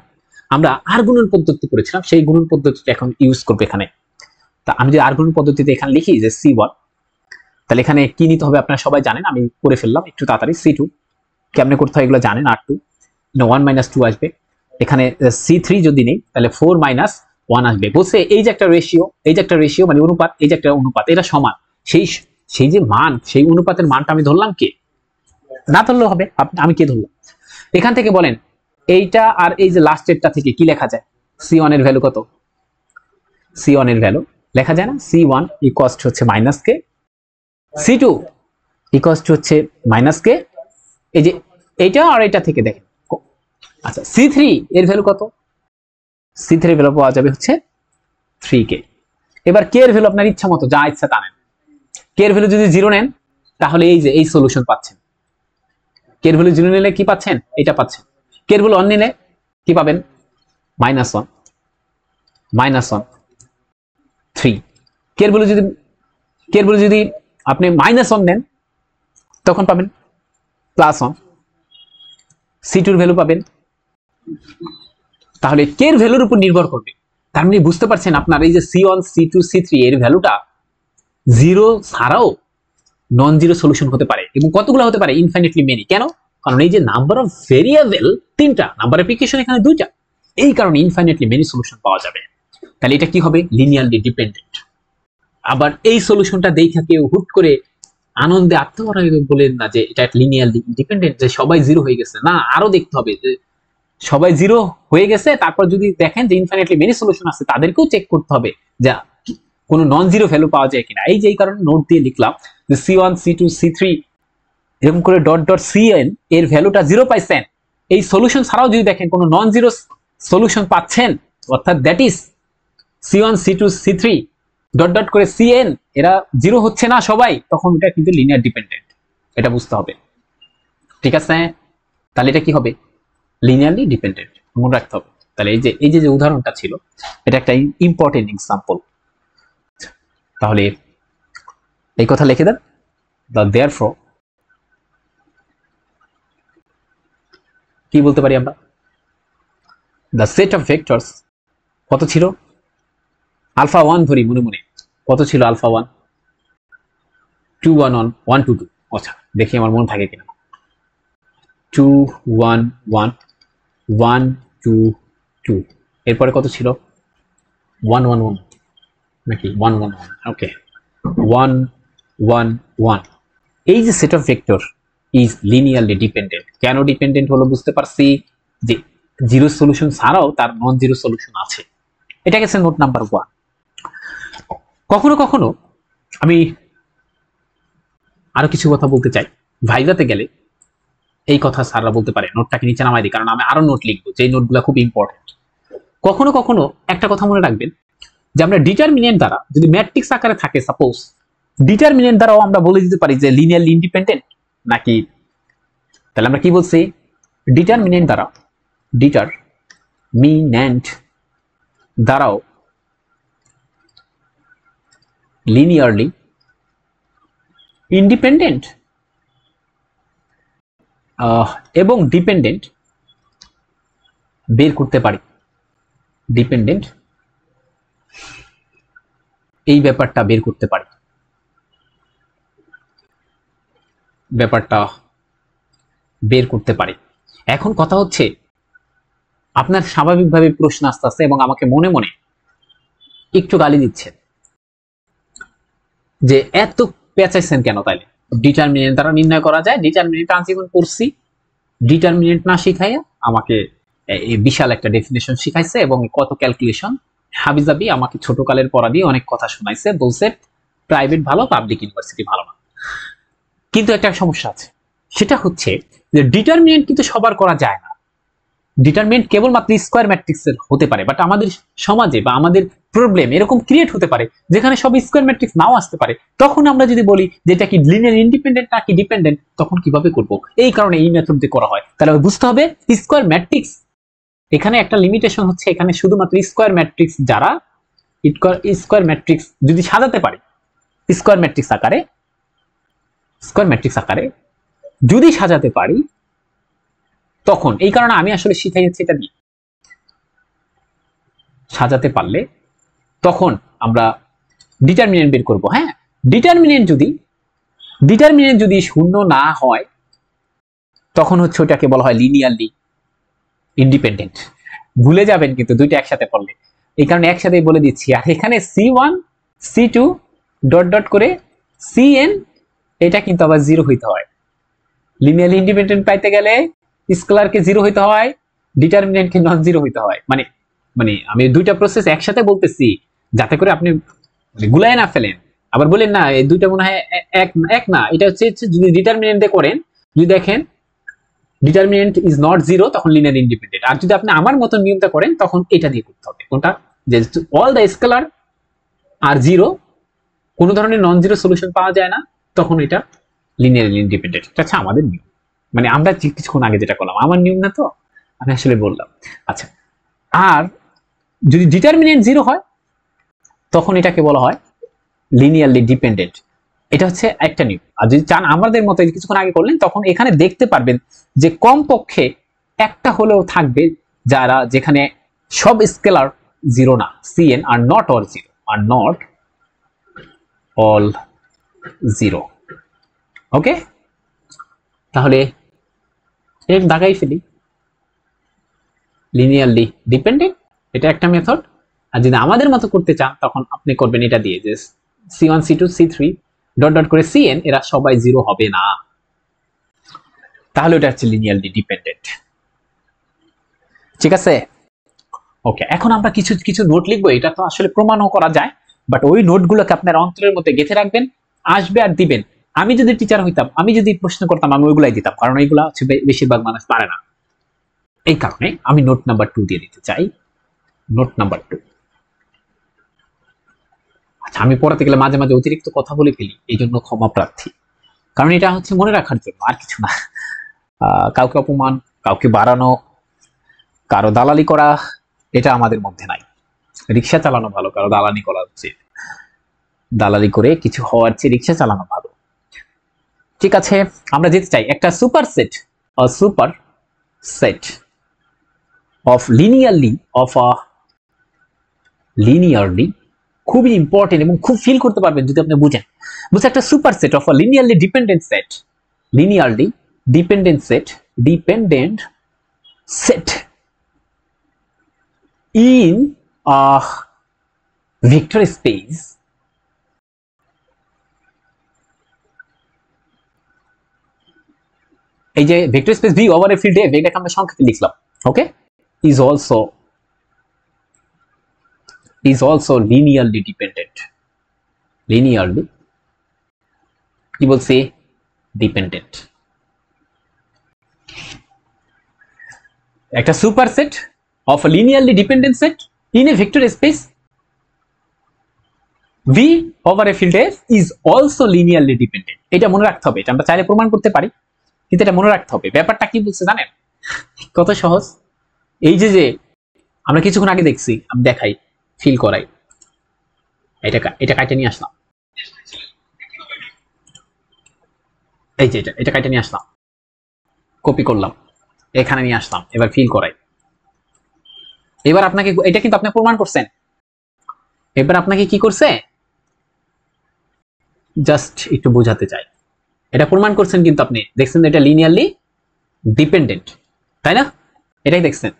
Speaker 1: আমরা আর গুণন পদ্ধতি করেছিলাম, সেই গুণন পদ্ধতিটা এখন ইউজ করবো এখানে। তা আমি যদি আর গুণন পদ্ধতিতে এখানে লিখি যে C1, তাহলে এখানে কি নিতে হবে আপনারা সবাই জানেন, আমি করে ফেললাম একটু তাড়াতাড়ি। C2 কেমনে করতে হয় এগুলো জানেন। R2 1 - 2 আসবে। এখানে C3 যদি নেই তাহলে 4 - 1 আসবে। বলছে এই যে একটা রেশিও মানে অনুপাত, এই যে একটা অনুপাত, এটা সমান। সেই সেই যে মান, সেই অনুপাতের মানটা আমি ধরলাম কে, না ধরলেও হবে, আমি কে ধরলাম। এখান থেকে বলেন এইটা আর এই যে লাস্টেরটা থেকে কি লেখা যায়, C1 এর ভ্যালু কত, C1 এর ভ্যালু লেখা যায় না, C1 ইকুয়ালস টু হচ্ছে minus K, C2 equals to হচ্ছে মাইনাস কে, এই যে এইটা আর এটা থেকে দেখেন। আচ্ছা C3 এর ভ্যালু কত, C3 এর ভ্যালু পাওয়া যাবে হচ্ছে 3k। এবার কে এর ভ্যালু আপনার ইচ্ছা মতো যা ইচ্ছা তা নেন। কে এর ভ্যালু যদি 0 নেন তাহলে এই যে এই সলিউশন পাচ্ছেন। কে এর ভ্যালু 0 নিলে কি পাচ্ছেন, এটা পাচ্ছেন। কে এর ভ্যালু 1 নিলে কি পাবেন, -1 -1 3। কে এর ভ্যালু যদি আপনি -1 নেন তখন পাবেন +1। C2 এর ভ্যালু পাবেন। তাহলে কে এর ভ্যালুর উপর নির্ভর করবে। তার মানে বুঝতে পারছেন আপনার এই যে C1 C2 C3 এর ভ্যালুটা 0 ছাড়াও নন জিরো সলিউশন হতে পারে, এবং কতগুলো হতে পারে, ইনফাইনাইটলি মেনি। কেন, কারণ এই যে নাম্বার অফ ভেরিয়েবল 3টা, নাম্বার অ্যাপ্লিকেশন এখানে 2টা, এই কারণে ইনফাইনাইটলি মেনি সলিউশন পাওয়া যাবে। তাহলে এটা কি হবে, লিনিয়ারলি ডিপেন্ডেন্ট। আবার এই সলিউশনটা দেখা কেউ হুট করে আনন্দে আত্মহারা বলেন না যে এটা লিনিয়ারলি ইন্ডিপেন্ডেন্ট, যে সবাই জিরো হয়ে গেছে। না, আরো দেখতে হবে যে সবাই জিরো হয়ে গেছে, তারপর যদি দেখেন যে ইনফাইনাইটলি মেনি সলিউশন আছে তাদেরকেও চেক করতে হবে যে কোনো নন জিরো ভ্যালু পাওয়া যায় কিনা। এই কারণে নোট দিয়ে লিখলাম যে C1 C2 C3 এরকম করে ডট ডট Cn এর ভ্যালুটা 0 পাইছেন, এই সলিউশন ছাড়াও যদি দেখেন কোনো নন জিরো সলিউশন পাচ্ছেন, অর্থাৎ that is C1 C2 C3 dot dot করে Cn এরা জিরো হচ্ছে না সবাই, তখন এটা কিন্তু লিনিয়ার ডিপেন্ডেন্ট, এটা বুঝতে হবে। ঠিক আছে, তাহলে এটা কি হবে, লিনিয়ারলি ডিপেন্ডেন্ট, মনে রাখতে হবে। তাহলে এই যে উদাহরণটা ছিল এটা একটা ইম্পর্টেন্ট এক্সাম্পল। তাহলে এই কথা লিখে দেন, the therefore কি বলতে পারি আমরা, the set of vectors কত ছিল, আলফা 1 ধরি মনে মনে, কত ছিল আলফা 1, 2 1 1 1 2 2। আচ্ছা দেখি আমার মনে থাকে কিনা, 2 1 1 1 2 2। এরপরে কত ছিল, 1 1 1 নাকি 1 1 1, ওকে 1 1 1। এই যে set of vector is linearly dependent. কেন ডিপেন্ডেন্ট হলো বুঝতে পারছি, যে জিরো সলিউশন ছাড়াও তার নন জিরো সলিউশন আছে। এটা গেছে নোট নাম্বার 1। কখনো কখনো আমি আরো কিছু কথা বলতে চাই, ভাইভাতে গেলে এই কথা স্যাররা বলতে পারে নোটটাকে নিচে নামাই দিই, কারণ আমি আরো নোট লিখবো, যে নোটগুলো খুব ইম্পর্টেন্ট। কখনো কখনো একটা কথা মনে রাখবেন, যে আমরা ডিটারমিনেন্ট দ্বারা যদি ম্যাট্রিক্স আকারে থাকে, সাপোজ ডিটারমিনেন্ট দ্বারাও আমরা বলে দিতে পারি যে লিনিয়ারলি ইন্ডিপেন্ডেন্ট নাকি। তাহলে আমরা কি বলছি, ডিটারমিনেন্ট দ্বারাও লিনিয়ারলি ইন্ডিপেন্ডেন্ট এবং ডিপেন্ডেন্ট বের করতে পারি। ডিপেন্ডেন্ট এই ব্যাপারটা বের করতে পারি, এখন কথা হচ্ছে আপনার স্বাভাবিকভাবে প্রশ্ন আসতে আসতে এবং আমাকে মনে মনে একটু গালি দিচ্ছেন যে এত পেঁচাইছেন কেন, তাইলে ডিটারমিনেন্ট দ্বারা নির্ণয় করা যায়, ডিটারমিনেন্ট আজীবন পড়ছি, ডিটারমিনেন্ট না শিখাইয়া আমাকে বিশাল একটা ডেফিনেশন শিখাইছে এবং কত ক্যালকুলেশন হাবিজাবি আমাকে ছোটকালের পড়া দিয়ে অনেক কথা শোনাইছে, বলছে প্রাইভেট ভালো, পাবলিক ইউনিভার্সিটি ভালো না। কিন্তু একটা সমস্যা আছে, সেটা হচ্ছে যে ডিটারমিনেন্ট কিন্তু সবার করা যায় না। ডিটারমিনেন্ট কেবলমাত্র স্কয়ার ম্যাট্রিক্সের হতে পারে, বাট আমাদের সমাজে বা আমাদের প্রবলেম এরকম ক্রিয়েট হতে পারে যেখানে সব স্কয়ার ম্যাট্রিক্স নাও আসতে পারে। তখন আমরা যদি বলি যে এটা কি লিনিয়ার ইন্ডিপেন্ডেন্ট নাকি ডিপেন্ডেন্ট, তখন কিভাবে করব, এই কারণে এই মেথড দিয়ে করা হয়। তাহলে বুঝতে হবে স্কয়ার ম্যাট্রিক্স, এখানে একটা লিমিটেশন হচ্ছে, এখানে শুধুমাত্র স্কয়ার ম্যাট্রিক্স যারা স্কয়ার ম্যাট্রিক্স যদি সাজাতে পারে স্কয়ার ম্যাট্রিক্স আকারে যদি সাজাতে পারি তখন, এই কারণে আমি আসলে শিখাইছি এটা দিয়ে সাজাতে পারলে তখন আমরা ডিটারমিনেন্ট বের করব। হ্যাঁ, ডিটারমিনেন্ট যদি শূন্য না হয় তখন হচ্ছে ওটাকে বলা হয় লিনিয়ারলি ইন্ডিপেন্ডেন্ট। ভুলে যাবেন কিন্তু দুইটা একসাথে পড়লে, এই কারণে একসাথেই বলে দিচ্ছি। আর এখানে C1 C2 ডট ডট করে Cn, এটা কিন্তু আবার জিরো হইতে হয়। লিনিয়ারলি ইন্ডিপেন্ডেন্ট পাইতে গেলে স্কেলারকে জিরো হইতে হয়, ডিটারমিনেন্টকে নন জিরো হইতে হয়। মানে মানে আমি দুইটা প্রসেস একসাথে বলতেছি যাতে করে আপনি গুলায় না ফেলেন, আবার বলেন না এই দুইটা মনে হয় এক না। এটা হচ্ছে যদি ডিটারমিনেন্ট দিয়ে করেন, যদি দেখেন ডিটারমিনেন্ট ইজ নট জিরো, তখন লিনিয়ার ইন্ডিপেন্ডেন্ট। আর যদি আপনি আমার মতো নিয়মটা করেন তখন এটা দিয়ে করতে হবে। কোনটা? যে all the scalar are zero, কোনো ধরনের নন জিরো সলিউশন পাওয়া যায় না, তখন এটা লিনিয়ার ইন্ডিপেন্ডেন্ট। আচ্ছা, আমাদের নিয়ম, মানে আমরা কিছুক্ষণ আগে যেটা করলাম আমার নিয়ম না, তো আমি আসলে বললাম। আচ্ছা, আর যদি ডিটারমিনেন্ট জিরো হয় তখন এটাকে বলা হয় লিনিয়ারলি ডিপেন্ডেন্ট। এটা হচ্ছে একটা নিয়ম। আর যদি চান আমাদের মতো কিছুক্ষণ আগে করলেন, তখন এখানে দেখতে পারবেন যে কমপক্ষে একটা হলেও থাকবে যেখানে সব স্কেলার জিরো না, Cn are not all zero, are not all zero. Okay, তাহলে এর দাগাই ফেলি লিনিয়ারলি ডিপেন্ডেন্ট, এটা একটা মেথড। আর যদি আমাদের মতো করতে চান তখন আপনি করবেন এটা দিয়ে, যে C1 C2 C3 dot dot করে Cn, এরা সবাই জিরো হবে না, তাহলে ওটা হচ্ছে লিনিয়ারলি ডিপেন্ডেন্ট। ঠিক আছে? ওকে, এখন আমরা কিছু কিছু নোট লিখবো। এটা তো আসলে প্রমাণও করা যায়, বাট ওই নোটগুলোকে আপনার অন্তরের মধ্যে গেঁথে রাখবেন, আসবে আর দিবেন। আমি যদি টিচার হইতাম, আমি যদি প্রশ্ন করতাম, আমি ওইগুলাই দিতাম, কারণ এইগুলা হচ্ছে বেশিরভাগ মানুষ পারে না। এই কারণে আমি নোট নাম্বার 2 দিয়ে দিতে চাই। Note number 2। আচ্ছা, আমি পড়াতে গেলে মাঝে মাঝে অতিরিক্ত কথা বলে ফেলি, এই জন্য ক্ষমা প্রার্থী। কারণ এটা হচ্ছে মনে রাখার জন্য, আর কিছু না। কাউকে অপমান, কাউকে বাড়ানো, কারো দালালি করা, এটা আমাদের মধ্যে নাই। রিক্সা চালানো ভালো, কারো দালালি করা উচিত। দালালি করে কিছু হওয়ার চেয়ে রিক্সা চালানো ভালো। ঠিক আছে, আমরা যেতে চাই একটা সুপার সেট অফ লিনিয়ারলি, খুবই ইম্পর্টেন্ট এবং খুব ফিল করতে পারবেন যদি আপনি বুঝেন। বুঝছে, একটা super set of linearly dependent set in a vector space এই যে vector space V over a field F, এটাকে আমরা সংক্ষেপে লিখলাম। ওকে, is also linearly dependent, কি বলছি, ডিপেন্ডেন্ট। একটা super set of a linearly dependent set in a vector space V over a field F is also linearly dependent। এটা মনে রাখতে হবে, এটা আমরা চাইলে প্রমাণ করতে পারি, কিন্তু এটা মনে রাখতে হবে। ব্যাপারটা কি বলছে জানেন? কত সহজ। এই যে আমরা কিছুক্ষণ আগে দেখছি, আমি দেখাই, ফিল করাই। এটা কাটে নিয়ে আসলাম, এই যে এটা কাটে নিয়ে আসলাম, কপি করলাম, এখানে নিয়ে আসলাম, এবার ফিল করাই। এবার আপনাকে, এটা কিন্তু আপনি প্রমাণ করছেন, এবার আপনাকে কি করছে জাস্ট একটু বোঝাতে চাই। এটা প্রমাণ করছেন, কিন্তু আপনি দেখছেন এটা লিনিয়ারলি ডিপেন্ডেন্ট, তাই না? এটাই দেখছেন।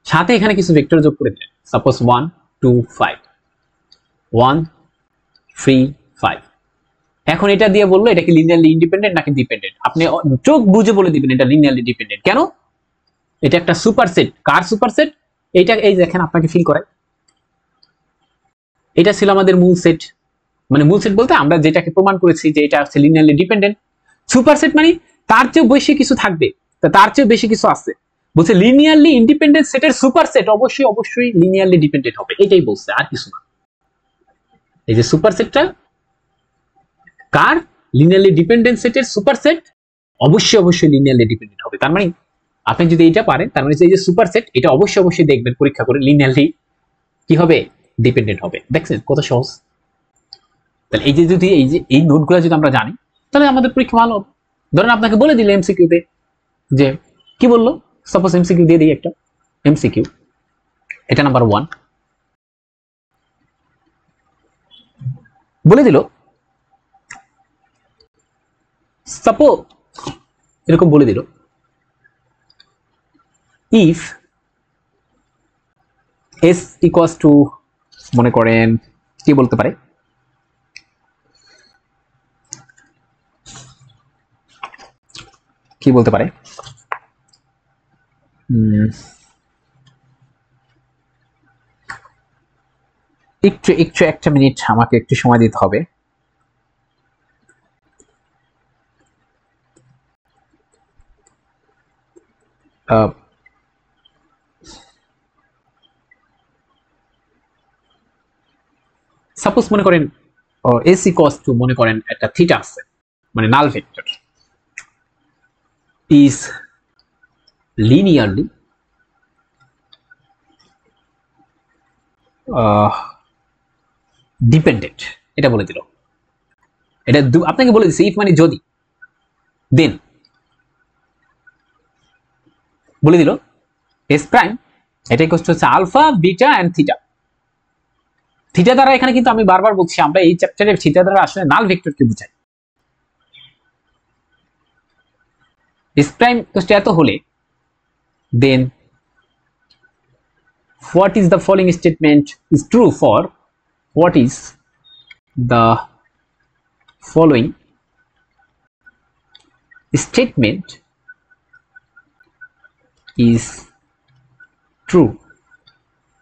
Speaker 1: সাথে এখানে কিছু ভেক্টর যোগ করে দিলেন, সাপোজ 1 2 5, 1 3 5। এখন এটা দিয়ে বললো এটা কি লিনিয়ারলি ইন্ডিপেন্ডেন্ট নাকি ডিপেন্ডেন্ট। আপনি চোখ বুঝে বলে দিবেন এটা লিনিয়ারলি ডিপেন্ডেন্ট। কেন? এটা একটা সুপার সেট। কার সুপার সেট? এইটা, এই দেখেন, আপনাকে ফিল করাই। এটা ছিল আমাদের মূল সেট, মানে মূল সেট বলতে আমরা যেটাকে প্রমাণ করেছি যে এটা হচ্ছে লিনিয়ারলি ডিপেন্ডেন্ট। সুপার সেট মানে তার চেয়ে বেশি কিছু থাকবে, তার চেয়ে বেশি কিছু আছে। বলছে লিনিয়ারলি ইন্ডিপেন্ডেন্ট সেটের সুপার সেট অবশ্যই লিনিয়ারলি ডিপেন্ডেন্ট হবে, এটাই বলছে, আর কিছু না। এই যে সুপার সেটটা কার? লিনিয়ারলি ডিপেন্ডেন্ট সেটের সুপার সেট অবশ্যই লিনিয়ারলি ডিপেন্ডেন্ট হবে। তার মানে আপনি যদি এটা পারেন, তার মানে এই যে সুপার সেট, এটা অবশ্যই দেখবেন পরীক্ষা করে লিনিয়ারলি কি হবে, ডিপেন্ডেন্ট হবে। দেখছেন কত সহজ। তাহলে এই যে যদি এই নোটগুলো যদি আমরা জানি, তাহলে আমাদের পরীক্ষা ভালো হবে। ধরেন আপনাকে বলে দিলে এমসিকিউতে, যে কি বললো, সাপোজ এমসিকিউ দিয়ে দিই একটা এমসিকিউ, এটা নাম্বার 1, বলে দিল সাপোজ এরকম বলে দিল ইফ এস ইকুয়ালস টু মনে করেন কি বলতে পারে কি বলতে পারে একটু একটু একটা মিনিট আমাকে একটু সময় দিতে হবে সাপোজ মনে করেন এস ইকুয়ালস টু মনে করেন একটা থিটা আছে মানে null vector is linearly dependent এটা বলে দিল এটা আপনাকে বলে দিচ্ছে ইফ মানে যদি দেন বলে দিল এস প্রাইম এটা ইকুয়ালস টু হচ্ছে alpha beta and theta theta দ্বারা এখানে কিন্তু আমি বারবার বলছি আমরা এই চ্যাপ্টারে থিটা দ্বারা আসলে নাল ভেক্টরকে বোঝাই এস প্রাইম ইকুয়ালস টু এত হলে দেন what is the following statement is true for what is the following statement is true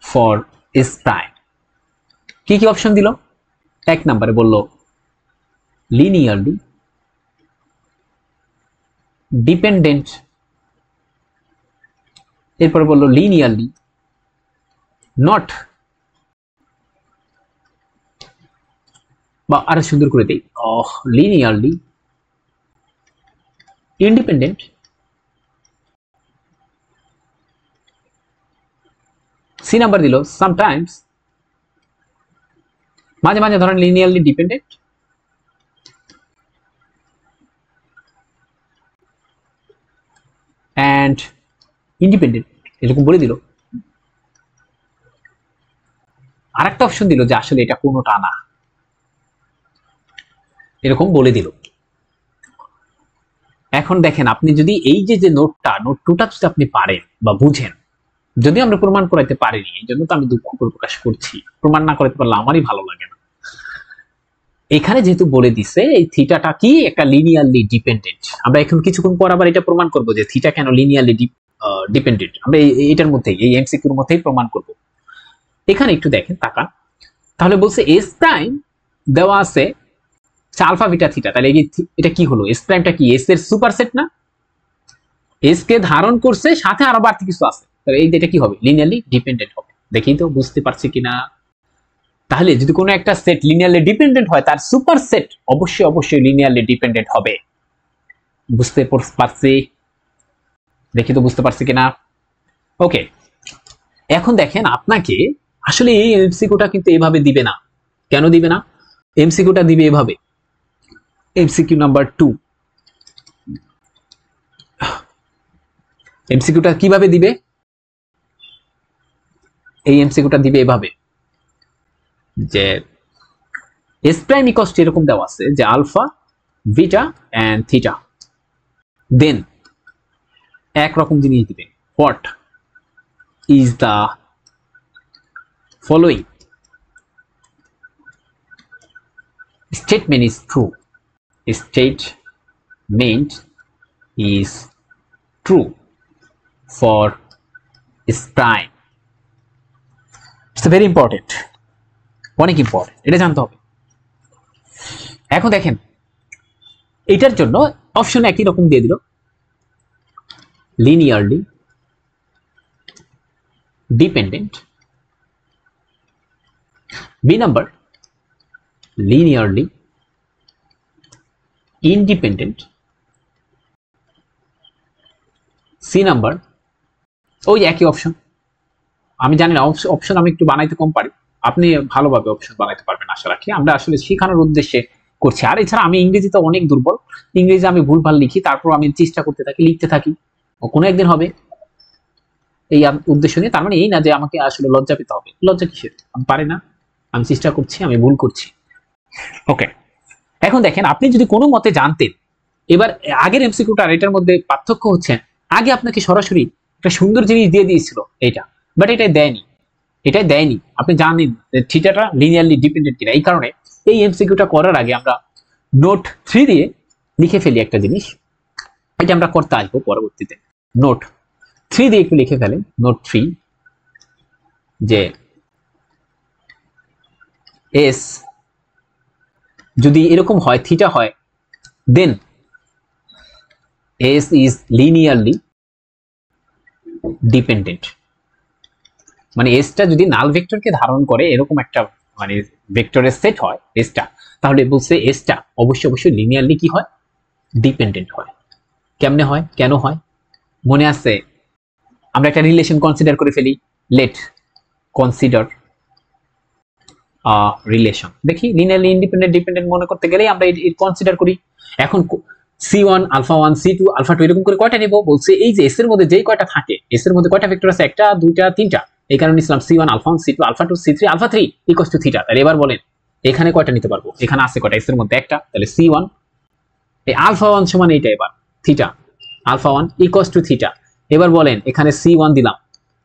Speaker 1: for S prime কি কি অপশন দিল এক নম্বরে বলল linearly dependent এরপরে বলল linearly not বা আরো সুন্দর করে দেই linearly independent সি নাম্বার দিল sometimes মাঝে মাঝে ধরেন linearly dependent and independent এরকম বলে দিল আরেকটা অপশন দিল যে আসলে এটা কোনোটা না এরকম বলে দিল এখন দেখেন আপনি যদি এই যে নোট টুটা যদি আপনি পারেন বা বুঝেন যদি আমরা প্রমাণ করাইতে পারিনি এই জন্য তো আমি দুঃখ প্রকাশ করছি প্রমাণ না করাইতে পারলে আমারই ভালো লাগে না এখানে যেহেতু বলে দিছে এই থিটাটা কি একটা লিনিয়ারলি ডিপেন্ডেন্ট আমরা এখন কিছুক্ষণ পর আবার এটা প্রমাণ করব যে থিটা কেন লিনিয়ারলি ডিপেন্ডেন্ট আমরা এটার মধ্যেই এই এমসিকিউর মধ্যেই প্রমাণ করব এখানে একটু দেখেন তাকান তাহলে বলছে এস প্রাইম দেওয়া আছে আলফা বিটা থিটা তাহলে এটা কি হলো এস প্রাইমটা কি এস এর সুপারসেট না এস কে ধারণ করছে সাথে আরো বাড়তি কিছু আছে তাহলে এই এটা কি হবে লিনিয়ারলি ডিপেন্ডেন্ট হবে দেখি তো বুঝতে পারছি কিনা তাহলে যদি কোনো একটা সেট লিনিয়ারলি ডিপেন্ডেন্ট হয় তার সুপারসেট অবশ্যই অবশ্যই লিনিয়ারলি ডিপেন্ডেন্ট হবে বুঝতে পারছি দেখি তো বুঝতে পারছি কিনা ওকে এখন দেখেন আপনাকে আসলে এই এমসিকিউটা কিন্তু এইভাবে দিবে না কেন দিবে না এমসিকিউটা দিবে এভাবে এমসিকিউ নাম্বার 2 এমসিকিউটা কিভাবে দিবে এই এমসিকিউটা দিবে এভাবে যে এস প্রাইম ইকুয়ালস টু এরকম দেওয়া আছে যে alpha beta and theta then এক রকম জিনিস দিবে what is the following statement is true statement is true for S prime it's very important অনেক ইম্পর্টেন্ট এটা জানতে হবে এখন দেখেন এটার জন্য অপশন একই রকম দিয়ে দিল linearly dependent B number linearly independent C number ওই একই অপশন আমি জানি না অপশন আমি একটু বানাইতে কম পারি আপনি ভালোভাবে অপশন বানাইতে পারবেন আশা রাখি আমরা আসলে শেখানোর উদ্দেশ্যে করছি আর এছাড়া আমি ইংরেজিতে অনেক দুর্বল ইংরেজি আমি ভুলভাল লিখি তারপর আমি চেষ্টা করতে থাকি লিখতে থাকি কোনো একদিন হবে এই উদ্দেশ্য নিয়ে তার মানে এই না যে আমাকে আসলে লজ্জা পেতে হবে লজ্জা কিসের আমি পারি না আমি চেষ্টা করছি আমি ভুল করছি ওকে, এখন দেখেন আপনি যদি কোনো মতে জানতেন, এবার আগের এমসিকিউটা আর এটার মধ্যে পার্থক্য হচ্ছে আগে আপনাকে সরাসরি একটা সুন্দর জিনিস দিয়ে দিয়েছিল এইটা, বাট এটাই দেয়নি। আপনি জানেন থিটাটা লিনিয়ারলি ডিপেন্ডেন্ট কিনা, এই কারণে এই এমসিকিউটা করার আগে আমরা নোট 3 দিয়ে লিখে ফেলি একটা জিনিস, এটা আমরা করতে আসবো পরবর্তীতে। নোট 3 দিয়ে একটু লিখে ফেলেন, নোট 3, যে এস যদি এরকম হয়, থিটা হয়, দেন এস ইজ লিনিয়ারলি ডিপেন্ডেন্ট। মানে এসটা যদি নাল ভেক্টরকে ধারণ করে এরকম একটা মানে ভেক্টরের সেট হয় এসটা, তাহলে বলছে এসটা অবশ্যই লিনিয়ারলি কি হয়, ডিপেন্ডেন্ট হয়। কেমনে হয়, কেন হয়, মনে আছে? আমরা একটা রিলেশন কনসিডার করে ফেলি, লেট কনসিডার রিলেশন। দেখি লিনিয়ারলি ইন্ডিপেন্ডেন্ট ডিপেন্ডেন্ট মনে করতে গেলেই আমরা কনসিডার করি। এখন C1 আলফা 1 C2 আলফা 2 এরকম করে কয়টা নেব, বলছে এই যে এস এর মধ্যে যেই কয়টা থাকে, এস এর মধ্যে কয়টা ভেক্টর আছে, একটা দুইটা তিনটা, এই কারণে নিলাম C1 alpha 1 C2 alpha 2 C3 alpha 3 equals to theta. তাহলে এবার বলেন এখানে কয়টা নিতে পারবো, এখানে আছে কয়টা, এস এর মধ্যে একটা, তাহলে C1 এই আলফা 1 সমান এইটা, এবার theta alpha 1 equals to theta. এবার বলেন এখানে C1 দিলাম,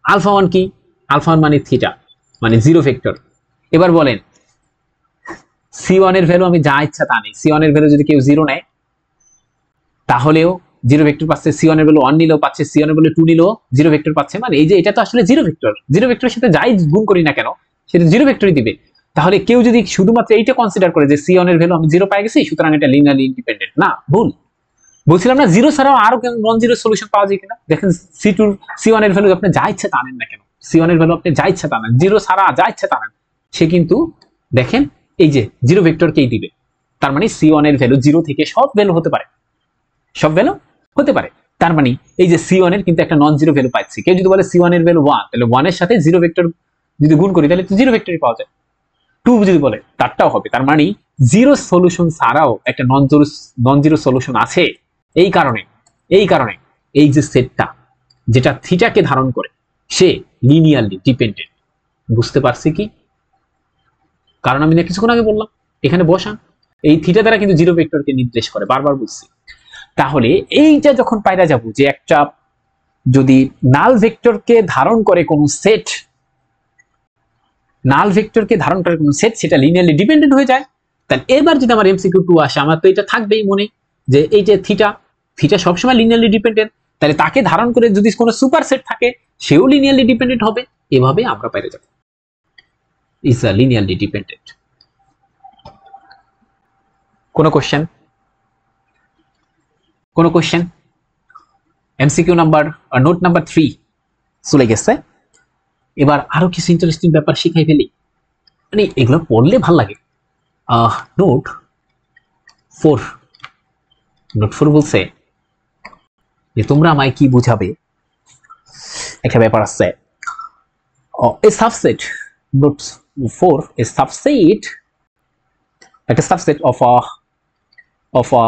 Speaker 1: আলফা 1 কি, আলফা 1 মানে থিটা, মানে জিরো ভেক্টর। এবার বলেন C1 এর ভ্যালু আমি যা ইচ্ছা তা নেই, C1 এর ভ্যালু যদি কেউ 0 নেয় তাহলেও জিরো ভেক্টর পাচ্ছে, C1 এর ভ্যালু 1 নিলেও পাচ্ছে, C1 এর ভ্যালু 2 নিলেও জিরো ভেক্টর পাচ্ছে। মানে এই যে এটা তো আসলে জিরো ভেক্টরের সাথে যাই গুণ করি না কেন সেটা জিরো ভেক্টরই দিবে। তাহলে কেউ যদি শুধুমাত্র এইটা কনসিডার করে যে C1 এর ভ্যালু আমি 0 পাই গেছি, সুতরাং এটা লিনিয়ারলি ইন্ডিপেন্ডেন্ট, না, ভুল। বলছিলাম না জিরো ছাড়াও আরো নন জিরো সলিউশন পাওয়া যায় কিনা। দেখেন C1 এর ভ্যালু আপনি যা ইচ্ছা তা নেন না কেন, C1 এর ভ্যালু আপনি যা ইচ্ছা তা নেন, জিরো ছাড়া যা ইচ্ছা তা নেন, সে কিন্তু দেখেন এই যে জিরো ভেক্টরকেই দিবে। তার মানে C1 এর ভ্যালু 0 থেকে সব ভ্যালু হতে পারে, সব ভ্যালু হতে পারে। তার মানে এই যে C1 এর কিন্তু একটা নন জিরো ভ্যালু পাচ্ছি। কেউ যদি বলে C1 এর ভ্যালু 1, তাহলে 1 এর সাথে জিরো ভেক্টর যদি গুণ করি তাহলে তো জিরো ভেক্টরই পাওয়া যায়। 2 যদি বলে তারটাও হবে। তার মানে জিরো সলিউশন ছাড়াও একটা নন জিরো সলিউশন আছে। এই কারণে এই যে সেটটা যেটা থিটাকে ধারণ করে সে লিনিয়ারলি ডিপেন্ডেন্ট। বুঝতে পারছি কি? কারণ আমি না কিছুক্ষণ আগে বললাম, এখানে বসান, এই থিটা দ্বারা কিন্তু জিরো ভেক্টরকে নির্দেশ করে, বারবার বলছি। তাহলে এইটা যখন পাইরা যাব যে একটা যদি নাল ভেক্টরকে ধারণ করে কোন সেট, নাল ভেক্টরকে ধারণ করে কোন সেট, সেটা লিনিয়ারলি ডিপেন্ডেন্ট হয়ে যায়। তাহলে এবার যদি আমার এমসিকিউ 2 আসে, আমার তো এটা থাকবেই মনে যে এই যে থিটা সবসময় লিনিয়ারলি ডিপেন্ডেন্ট, তাহলে তাকে ধারণ করে যদি কোনো সুপার সেট থাকে সেও লিনিয়ারলি ডিপেন্ডেন্ট হবে। এভাবে আমরা পাইরে যাব ইজ আ লিনিয়ারলি ডিপেন্ডেন্ট। কোনো question? MCQ number note number 3 চলে গেছে। এবার আরো কিছু ইন্টারেস্টিং ব্যাপার শিখাই ফেলি, মানে এগুলো পড়লে ভাল লাগে। নোট 4 বলছে যে তোমরা আমায় কি বুঝাবে, একটা ব্যাপার আছে। A subset, note 4, a subset, একটা subset of a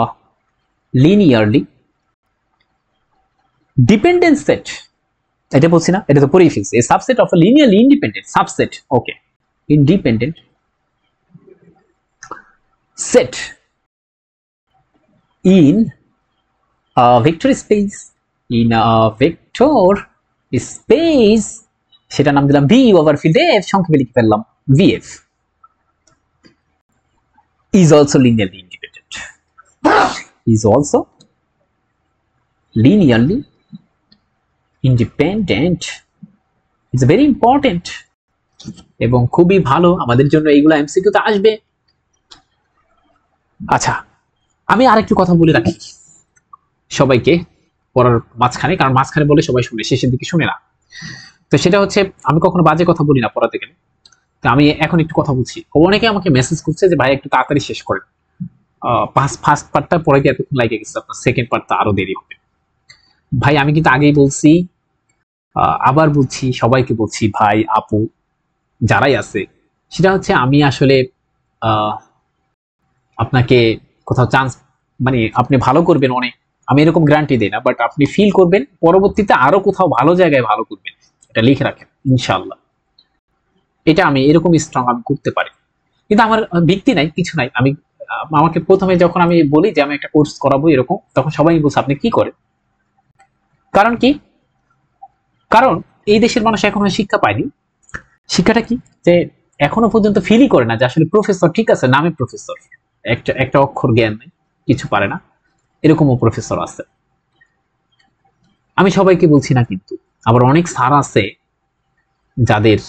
Speaker 1: linearly dependent set, এটা বলছি না, এটা তো পড়েই ফেলছি। A subset of a linearly independent subset, okay, independent set in a vector space, in a vector space, সেটা নাম দিলাম V ওভার ফিল্ড F, সংক্ষেপে লিখে ফেললাম VF, is also linearly independent, is also linearly independent, is very important এবং খুবই ভালো আমাদের জন্য, এইগুলো এমসিকিউ তে আসবে। আচ্ছা, আমি আরেকটু কথা বলে রাখি সবাইকে পড়ার মাঝখানে, কারণ মাঝখানে বলে সবাই শুনে, শেষের দিকে শুনে না। তো সেটা হচ্ছে আমি কখনো বাজে কথা বলি না পড়াতে গেলে, তো আমি এখন একটু কথা বলছি। অনেকে আমাকে মেসেজ করছে যে ভাই একটু তাড়াতাড়ি শেষ করেন, ফার্স্ট পার্টটা পড়াইতে এতক্ষণ লাগে গেছে, আপনার সেকেন্ড পার্টটা আরো দেরি হবে। ভাই আমি কিন্তু আগেই বলছি, আবার বলছি, সবাইকে বলছি, ভাই আপু যারাই আছে, সেটা হচ্ছে আমি আসলে আপনাকে কোথাও চান্স, মানে আপনি ভালো করবেন অনেক, আমি এরকম গ্যারান্টি দিই না, বাট আপনি ফিল করবেন পরবর্তীতে আরো কোথাও ভালো জায়গায় ভালো করবেন, এটা লিখে রাখেন ইনশাআল্লাহ। এটা আমি এরকম স্ট্রং আমি করতে পারি। কিন্তু আমার ভিত্তি নাই, কিছু নাই। আমি আমাকে প্রথমে যখন আমি বলি যে আমি একটা কোর্স করাবো এরকম, তখন সবাই বলছে আপনি কি করেন। কারণ কি? কারণ এই দেশের মানুষ এখনো শিক্ষা পায়নি। শিক্ষাটা কি? যে এখনো পর্যন্ত ফিলই করে না যে আসলে প্রফেসর, ঠিক আছে নামে প্রফেসর, একটা একটা অক্ষর জ্ঞান নেই, কিছু পারে না, এরকমও প্রফেসর আছে। আমি সবাইকে বলছি না, কিন্তু আবার অনেক স্যার আছে যাদের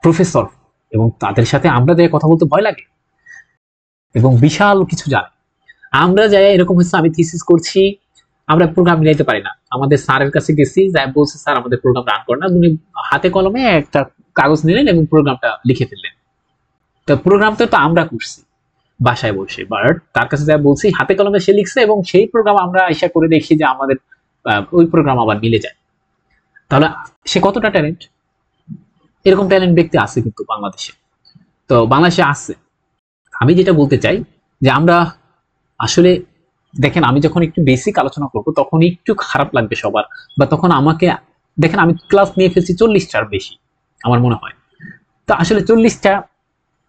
Speaker 1: প্রফেসর এবং তাদের সাথে আমরা যাই কথা বলতে ভয় লাগে এবং বিশাল কিছু জানে। আমরা যাই এরকম হচ্ছে, আমি থিসিস করছি, আমরা প্রোগ্রাম মিলাইতে পারি না। আমাদের স্যারের কাছে গেছি, যাই বলছে স্যার আমাদের প্রোগ্রাম রান করে না, উনি হাতে কলমে একটা কাগজ নিলেন এবং প্রোগ্রামটা লিখে ফেললেন। তো প্রোগ্রামটা তো আমরা করছি বাসায় বসে, বাট তার কাছে যা বলছি হাতে কলমে সে লিখছে এবং সেই প্রোগ্রাম আমরা আশা করে দেখি যে আমাদের ওই প্রোগ্রাম আবার মিলে যায়। তাহলে সে কতটা ট্যালেন্ট? এরকম ট্যালেন্ট ব্যক্তি আছে কিন্তু বাংলাদেশে, তো বাংলাদেশে আছে। আমি যেটা বলতে চাই যে আমরা আসলে দেখেন, আমি যখন একটু বেসিক আলোচনা করবো তখন একটু খারাপ লাগবে সবার, বা তখন আমাকে দেখেন আমি ক্লাস নিয়ে ফেলছি 40টার বেশি আমার মনে হয়। তো আসলে 40টা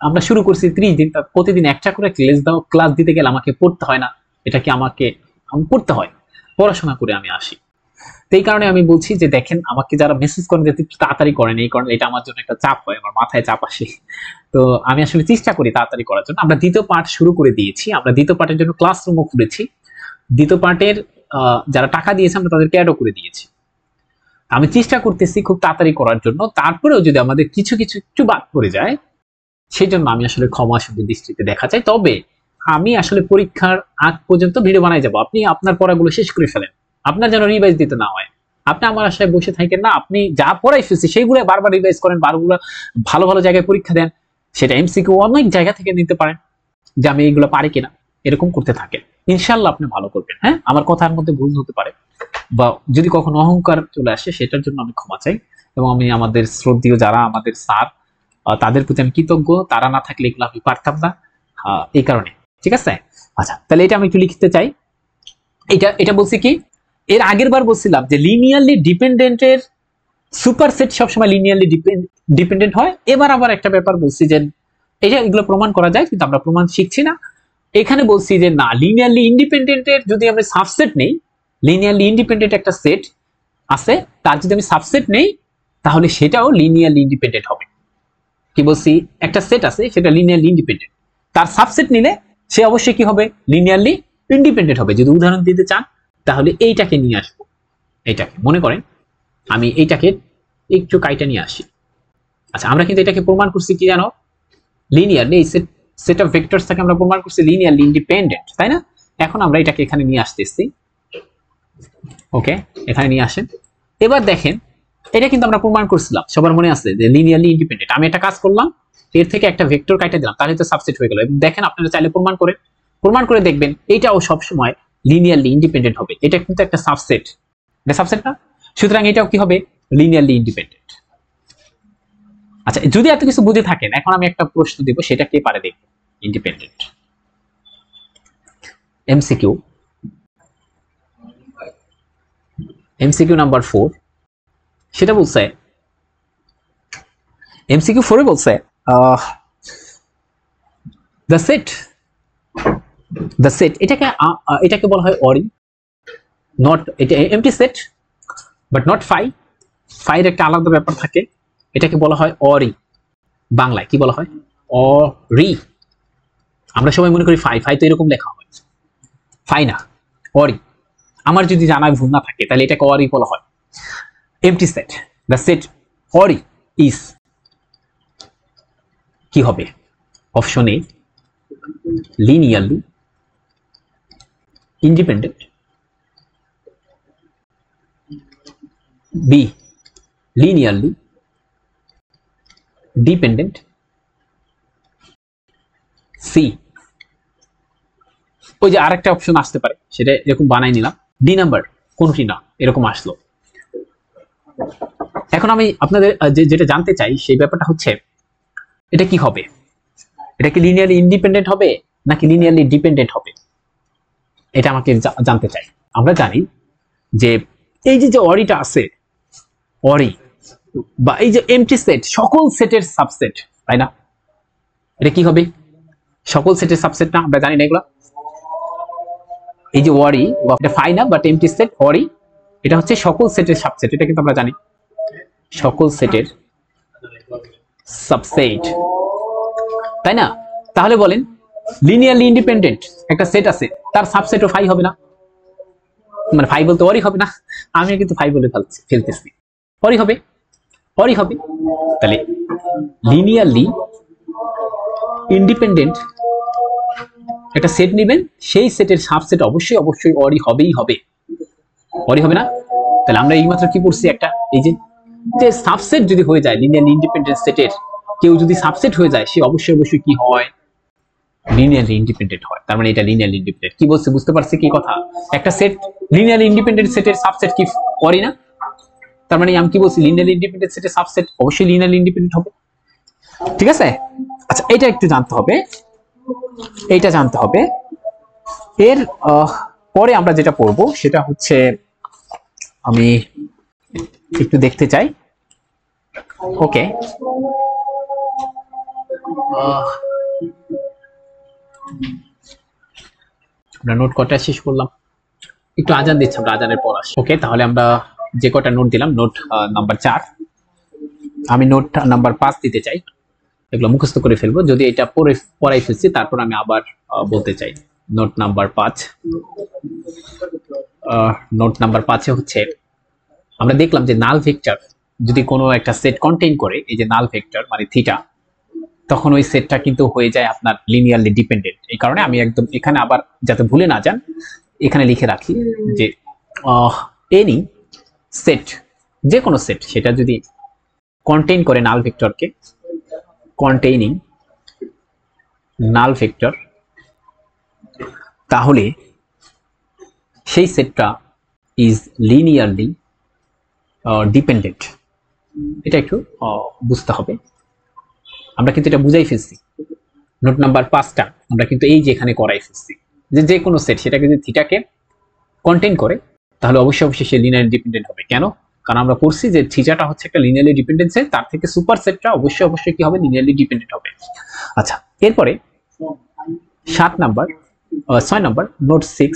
Speaker 1: আমরা শুরু করছি 30 দিন, তা প্রতিদিন একটা করে ক্লাস দিতে গেলে আমাকে পড়তে হয় না? এটা কি আমাকে পড়তে হয়? পড়াশোনা করে আমি আসি। তো এই কারণে আমি বলছি যে দেখেন, আমাকে যারা মেসেজ করেন যে তাড়াতাড়ি করেন, এই কারণে এটা আমার জন্য একটা চাপ হয়, আমার মাথায় চাপ আসে। তো আমি আসলে চেষ্টা করি তাড়াতাড়ি করার জন্য। আমরা দ্বিতীয় পার্ট শুরু করে দিয়েছি, আমরা দ্বিতীয় পার্টের জন্য ক্লাসরুমও খুলেছি। দ্বিতীয় পার্টের যারা টাকা দিয়েছে আমরা তাদেরকে অ্যাডও করে দিয়েছি। আমি চেষ্টা করতেছি খুব তাড়াতাড়ি করার জন্য, তারপরেও যদি আমাদের কিছু কিছু একটু বাদ পড়ে যায় সেই জন্য আমি আসলে ক্ষমা সুন্দর দৃষ্টিতে দেখা চাই। তবে আমি আসলে পরীক্ষার আগ পর্যন্ত ভিডিও বানাই যাব, আপনি আপনার পড়াগুলো শেষ করে ফেলেন, আপনার যেন রিভাইজ দিতে না হয়। আপনি আমার আশায় বসে থাকেন না, আপনি যা পড়াই ফেলছি সেইগুলো বারবার রিভাইজ করেন, বারগুলো ভালো ভালো জায়গায় পরীক্ষা দেন, সেটা এমসিকিউ অনেক জায়গা থেকে নিতে পারেন যে আমি এইগুলো পারি কিনা, এরকম করতে থাকেন, ইনশাল্লাহ আপনি ভালো করবেন। হ্যাঁ, আমার কথার মধ্যে ভুল হতে পারে বা যদি কখনো অহংকার চলে আসে সেটার জন্য আমি ক্ষমা চাই। এবং আমি আমাদের শ্রদ্ধেয় যারা আমাদের স্যার, তাদের প্রতি আমি কৃতজ্ঞ, তারা না থাকলে এগুলো আমি পারতাম না, এই কারণে। ঠিক আছে, আচ্ছা তাহলে এটা আমি একটু লিখতে চাই। এটা এটা বলছি কি, এর আগের বার বলছিলাম যে লিনিয়ারলি ডিপেন্ডেন্টের সুপারসেট সবসময় লিনিয়ারলি ডিপেন্ডেন্ট হয়। এবার আবার একটা ব্যাপার বলছি যে এটা এগুলো প্রমাণ করা যায়, কিন্তু আমরা প্রমাণ শিখছি না। এখানে বলছি যে না, লিনিয়ারলি ইন্ডিপেন্ডেন্টের যদি আমরা সাবসেট নেই, লিনিয়ারলি ইন্ডিপেন্ডেন্ট একটা সেট আছে, তার যদি আমি সাবসেট নেই তাহলে সেটাও লিনিয়ারলি ইন্ডিপেন্ডেন্ট হবে। কি বলছি, একটা সেট আছে সেটা লিনিয়ারলি ইন্ডিপেন্ডেন্ট, তার সাবসেট নিলে সে অবশ্যই কি হবে, লিনিয়ারলি ইন্ডিপেন্ডেন্ট হবে। যদি উদাহরণ দিতে চান তাহলে এইটাকে নিয়ে আসবো, এইটাকে মনে করেন আমি এইটাকে একটু কাইটা নিয়ে আসি। আচ্ছা, আমরা কিন্তু এটাকে প্রমাণ করছি কি জানো, লিনিয়ারলি এই সেট অফ ভেক্টরস থেকে আমরা প্রমাণ করছি লিনিয়ারলি ইন্ডিপেন্ডেন্ট, তাই না? এখন আমরা এটাকে এখানে নিয়ে আসতেছি। ওকে, এখানে নিয়ে আসেন। এবার দেখেন, এটা কিন্তু আমরা প্রমাণ করছিলাম, সবার মনে আছে যে লিনিয়ারলি ইন্ডিপেন্ডেন্ট। আমি একটা কাজ করলাম, এর থেকে একটা ভেক্টর কাটা দিলাম, তাহলে তো সাবসেট হয়ে গেল। দেখেন আপনারা চাইলে প্রমাণ করে দেখবেন এটাও সব সময় লিনিয়ারলি ইন্ডিপেন্ডেন্ট হবে। এটা কিন্তু একটা সাবসেট, এটা সাবসেট না? সুতরাং এটাও কি হবে, লিনিয়ারলি ইন্ডিপেন্ডেন্ট। আচ্ছা, যদি এত কিছু বুঝে থাকেন, এখন আমি একটা প্রশ্ন দিব, সেটা কে পারে দেখব। ইন্ডিপেন্ডেন্ট এমসিকিউ, এমসিকিউ নাম্বার 4, সেটা বলছে এমসিকিউ 4 এ বলছে দ্য সেট এটাকে বলা হয় অরি, নট, এটা এমটি সেট বাট নট ফাইর একটা আলাদা ব্যাপার থাকে, এটাকে বলা হয় অরি। বাংলায় কি বলা হয়, অরি। আমরা সবাই মনে করি ফাই তো এরকম লেখা হয়, ফাই না, অরি। আমার যদি জানায় ভুল না থাকে তাহলে এটাকে অরি বলা হয়। এমটি সেট, দ্য সেট অরি ইজ কি হবে, option A linearly independent, B linearly dependent, C ওই যে আরেকটা অপশন আসতে পারে, সেটা এরকম বানাই নিলাম, ডি নাম্বার কোনটি না, এরকম আসলো। এখন আমি আপনাদের যেটা জানতে চাই সেই ব্যাপারটা হচ্ছে এটা কি হবে, এটা কি লিনিয়ারলি ইন্ডিপেন্ডেন্ট হবে নাকি লিনিয়ারলি ডিপেন্ডেন্ট হবে, এটা আমাকে জানতে চাই। আমরা জানি যে এই যে অরিটা আছে, অরি বা এই যে এমটি সেট সকল সেটের সাবসেট, তাই না? এটা কি হবে? সকল সেটের সাবসেট না, আমরা জানি না এগুলো। এই যে ওয়ারি, এটা ফাই না বাট এমটি সেট ওয়ারি, এটা হচ্ছে সকল সেটের সাবসেট, এটা কিন্তু আমরা জানি সকল সেটের সাবসেট, তাই না? তাহলে বলেন লিনিয়ারলি ইন্ডিপেন্ডেন্ট একটা সেট আছে, তার সাবসেটও ফাই হবে না? মানে ফাই বলতে ওয়ারি হবে না, আমি কিন্তু ফাই বলে ফেলতেছি, ওয়ারি হবে, ওয়ারি হবে। তাহলে লিনিয়ারলি ইন্ডিপেন্ডেন্ট একটা সেট নেবেন, সেই সেটের সাবসেট অবশ্যই অবশ্যই ওয়ারি হবেই হবে, ওয়ারি হবে না? তাহলে আমরা এইমাত্র কি পড়ছি, একটা এই যে সাবসেট যদি হয়ে যায় লিনিয়ারলি ইন্ডিপেন্ডেন্ট সেটের, কেউ যদি সাবসেট হয়ে যায় সে অবশ্যই অবশ্যই কি হয়? লিনিয়ারলি ইন্ডিপেন্ডেন্ট হয়। তার মানে এটা লিনিয়ারলি ইন্ডিপেন্ডেন্ট। কি বলছে বুঝতে পারছি কি কথা? একটা সেট লিনিয়ারলি ইন্ডিপেন্ডেন্ট সেটের সাবসেট কি ওয়ারি না? তার মানে আমি কি বলছি, লিনিয়ারলি ইন্ডিপেন্ডেন্ট সেটের সাবসেট অবশ্যই লিনিয়ারলি ইন্ডিপেন্ডেন্ট হবে, ঠিক আছে? আচ্ছা, এটা একটু জানতে হবে, এইটা জানতে হবে। এর পরে আমরা যেটা পড়বো সেটা হচ্ছে, আমি একটু দেখতে চাই, ওকে আমরা নোট কটা শেষ করলাম, একটু আজান দিচ্ছে, আমরা আজানের পর আসি। ওকে, তাহলে আমরা যে কটা নোট দিলাম, নোট নাম্বার 4, আমি নোট নাম্বার 5 দিতে চাই, এগুলো মুখস্থ করে ফেলবো, যদি এটা পড়াই ফেলছি তারপর আমি আবার বলতে চাই। নোট নাম্বার 5, নোট নাম্বার 5 হচ্ছে, আমরা দেখলাম যে নাল ভেক্টর যদি কোনো একটা সেট কন্টেইন করে, এই যে নাল ভেক্টর মানে থিটা, তখন ওই সেটটা কিন্তু হয়ে যায় আপনার লিনিয়ারলি ডিপেন্ডেন্ট। এই কারণে আমি একদম এখানে আবার যাতে ভুলে না যান এখানে লিখে রাখি যে এনি সেট, যে কোনো সেট সেটা যদি কন্টেইন করে নাল ভেক্টরকে, কন্টেইনিং নাল ভেক্টর, তাহলে সেই সেটটা ইজ লিনিয়ারলি ডিপেন্ডেন্ট। এটা একটু বুঝতে হবে, আমরা কিন্তু এটা বুঝাই ফেলছি। নোট নাম্বার 5টা আমরা কিন্তু এই যে এখানে করাই ফেলছি, যে কোনো সেট সেটাকে যদি থিটাকে কন্টেইন করে তাহলে অবশ্যই অবশ্যই সে লিনিয়ারলি ডিপেন্ডেন্ট হবে। কেন? কারণ আমরা পড়ছি যে থিটাটা হচ্ছে একটা লিনিয়ারলি ডিপেন্ডেন্ট সেট, তার থেকে সুপার সেটটা অবশ্যই অবশ্যই কি হবে? লিনিয়ারলি ডিপেন্ডেন্ট হবে। আচ্ছা, এরপরে 6 নাম্বার নোট 6,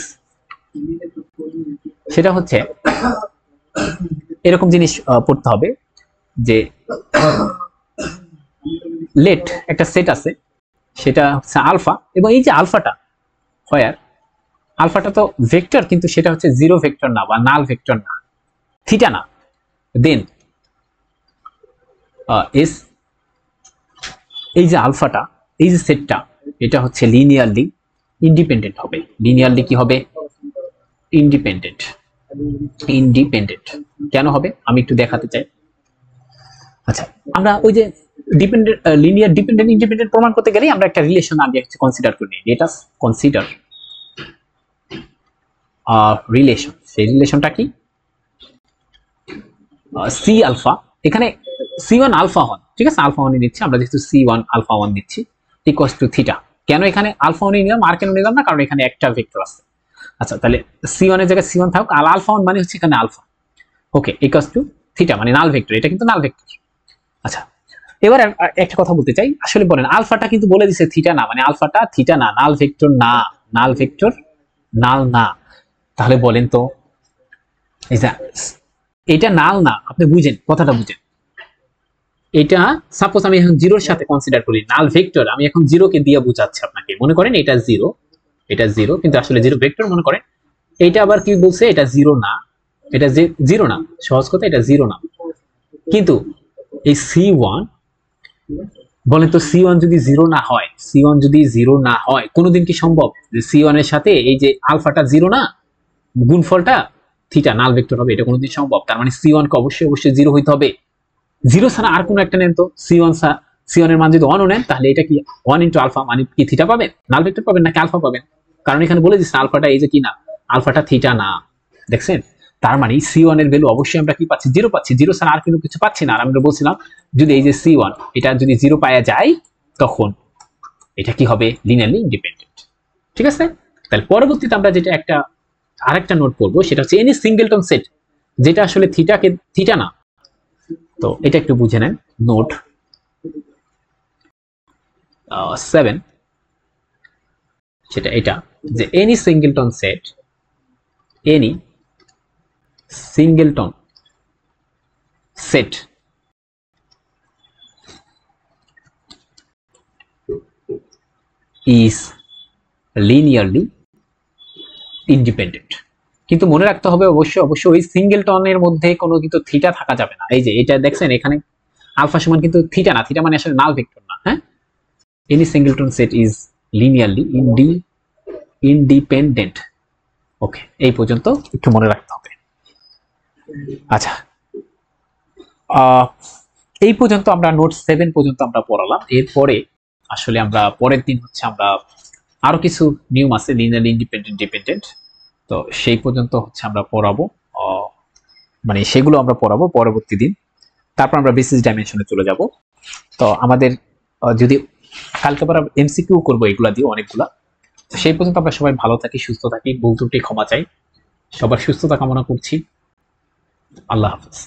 Speaker 1: সেটা হচ্ছে এরকম জিনিস পড়তে হবে যে লেট একটা সেট আছে, সেটা হচ্ছে আলফা, এবং এই যে আলফাটা হোয়ার, আলফাটা তো ভেক্টর কিন্তু সেটা হচ্ছে জিরো ভেক্টর না বা নাল ভেক্টর না, থিটা না, দেন এস, এই যে আলফাটা, এই যে সেটটা, এটা হচ্ছে লিনিয়ারলি ইন্ডিপেন্ডেন্ট হবে। লিনিয়ারলি কি হবে? ইন্ডিপেন্ডেন্ট। ইন্ডিপেন্ডেন্ট কেন হবে আমি একটু দেখাতে চাই। আচ্ছা, আমরা ওই যে ডিপেন্ডেন্ট লিনিয়ার ডিপেন্ডেন্ট ইন্ডিপেন্ডেন্ট প্রমাণ করতে গেলেই আমরা একটা রিলেশন আগে কনসিডার করি। Let us consider relation. সেই রিলেশনটা কি? সি আলফা, এখানে C1 আলফা 1, ঠিক আছে, আলফা 1 নিচ্ছি আমরা, যেহেতু C1 আলফা 1 নিচ্ছি, ইকুয়ালস টু থিটা। কেন এখানে আলফা 1 নিলাম আর কেন নিলাম না? কারণ এখানে একটা ভেক্টর আছে। আচ্ছা, তাহলে C1 এর জায়গায় C1 থাকুক, আর আলফা 1 মানে হচ্ছে এখানে alpha, okay, equals to theta মানে নাল ভেক্টর, এটা কিন্তু নাল ভেক্টর। আচ্ছা, এবার একটা কথা বলতে চাই, আসলে বলেন আলফাটা কিন্তু বলে দিছে থিটা না, মানে আলফাটা থিটা না, নাল ভেক্টর না, নাল ভেক্টর নাল না। তাহলে বলেন তো এটা নাল না, আপনি বুঝেন কথাটা, বুঝেন। এটা সাপোজ আমি এখন জিরোর সাথে কনসিডার করি, নাল ভেক্টর আমি এখন জিরোকে দিয়ে বুঝাচ্ছি আপনাকে, মনে করেন এটা জিরো, এটা জিরো, কিন্তু আসলে জিরো ভেক্টর মনে করেন। এটা আবার কি বলছে? এটা জিরো না, এটা জিরো না, সহজ কথা, এটা জিরো না। কিন্তু এই C1, বলেন তো C1 যদি জিরো না হয়, C1 যদি জিরো না হয়, কোনোদিন কি সম্ভব যে C1 এর সাথে এই যে আলফাটা জিরো না, গুণফলটা থিটা নাল ভেক্টর হবে? এটা কোনোদিন সম্ভব? তার মানে C1 কে অবশ্যই অবশ্যই জিরো হইতে হবে। জিরো ছাড়া আর কোনো একটা নেন তো, C1 এর মান যদি 1 নেন, তাহলে এটা কি 1 ইনটু আলফা, মানে কি থিটা পাবেন, নাল ভেক্টর পাবেন নাকি আলফা পাবেন? কারণ এখানে বলে দিচ্ছে আলফাটা এই যে কি না, আলফাটা থিটা না, দেখছেন? তার মানে C1 এর ভ্যালু অবশ্যই আমরা কি পাচ্ছি? জিরো পাচ্ছি, জিরো ছাড়া আর কোনো কিছু পাচ্ছি না। আর আমরা বলছিলাম যদি এই যে C1 এটা যদি জিরো পাওয়া যায়, তখন এটা কি হবে? লিনিয়ারলি ইন্ডিপেন্ডেন্ট, ঠিক আছে? তাহলে পরবর্তীতে আমরা যেটা আরেকটা নোট পড়বো, সেটা হচ্ছে এনি সিঙ্গেলটন সেট, যেটা আসলে থিটা না। তো এটা একটু বুঝে নেন। নোট 7, সেটা এটা যে any singleton set, any singleton set is linearly independent. কিন্তু মনে রাখতে হবে অবশ্যই ওই সিঙ্গেলটনের মধ্যে কোনো কিন্তু থিটা থাকা যাবে না। এই যে এটা দেখছেন এখানে আলফা সমান কিন্তু থিটা না, থিটা মানে আসলে নাল ভেক্টর না। হ্যাঁ, any singleton set is linearly independent. Okay, এই পর্যন্ত একটু মনে রাখতে হবে। আচ্ছা, এই পর্যন্ত আমরা নোট 7 পর্যন্ত আমরা পড়ালাম। এরপরে আসলে আমরা পরের দিন হচ্ছে আমরা আরো কিছু নিয়ম আছে লিনিয়ারলি ইন্ডিপেন্ডেন্ট ডিপেন্ডেন্ট, তো সেই পর্যন্ত হচ্ছে আমরা পড়াবো, মানে সেগুলো আমরা পড়াবো পরবর্তী দিন। তারপর আমরা বেসিস ডাইমেনশনে চলে যাব। তো আমাদের যদি কালকে আবার এমসিকিউ করবো এগুলা দিয়ে অনেকগুলা। তো সেই পর্যন্ত আমরা সবাই ভালো থাকি, সুস্থ থাকি, ভুল ত্রুটি ক্ষমা চাই, সবার সুস্থতা কামনা করছি। আল্লাহ হাফেজ।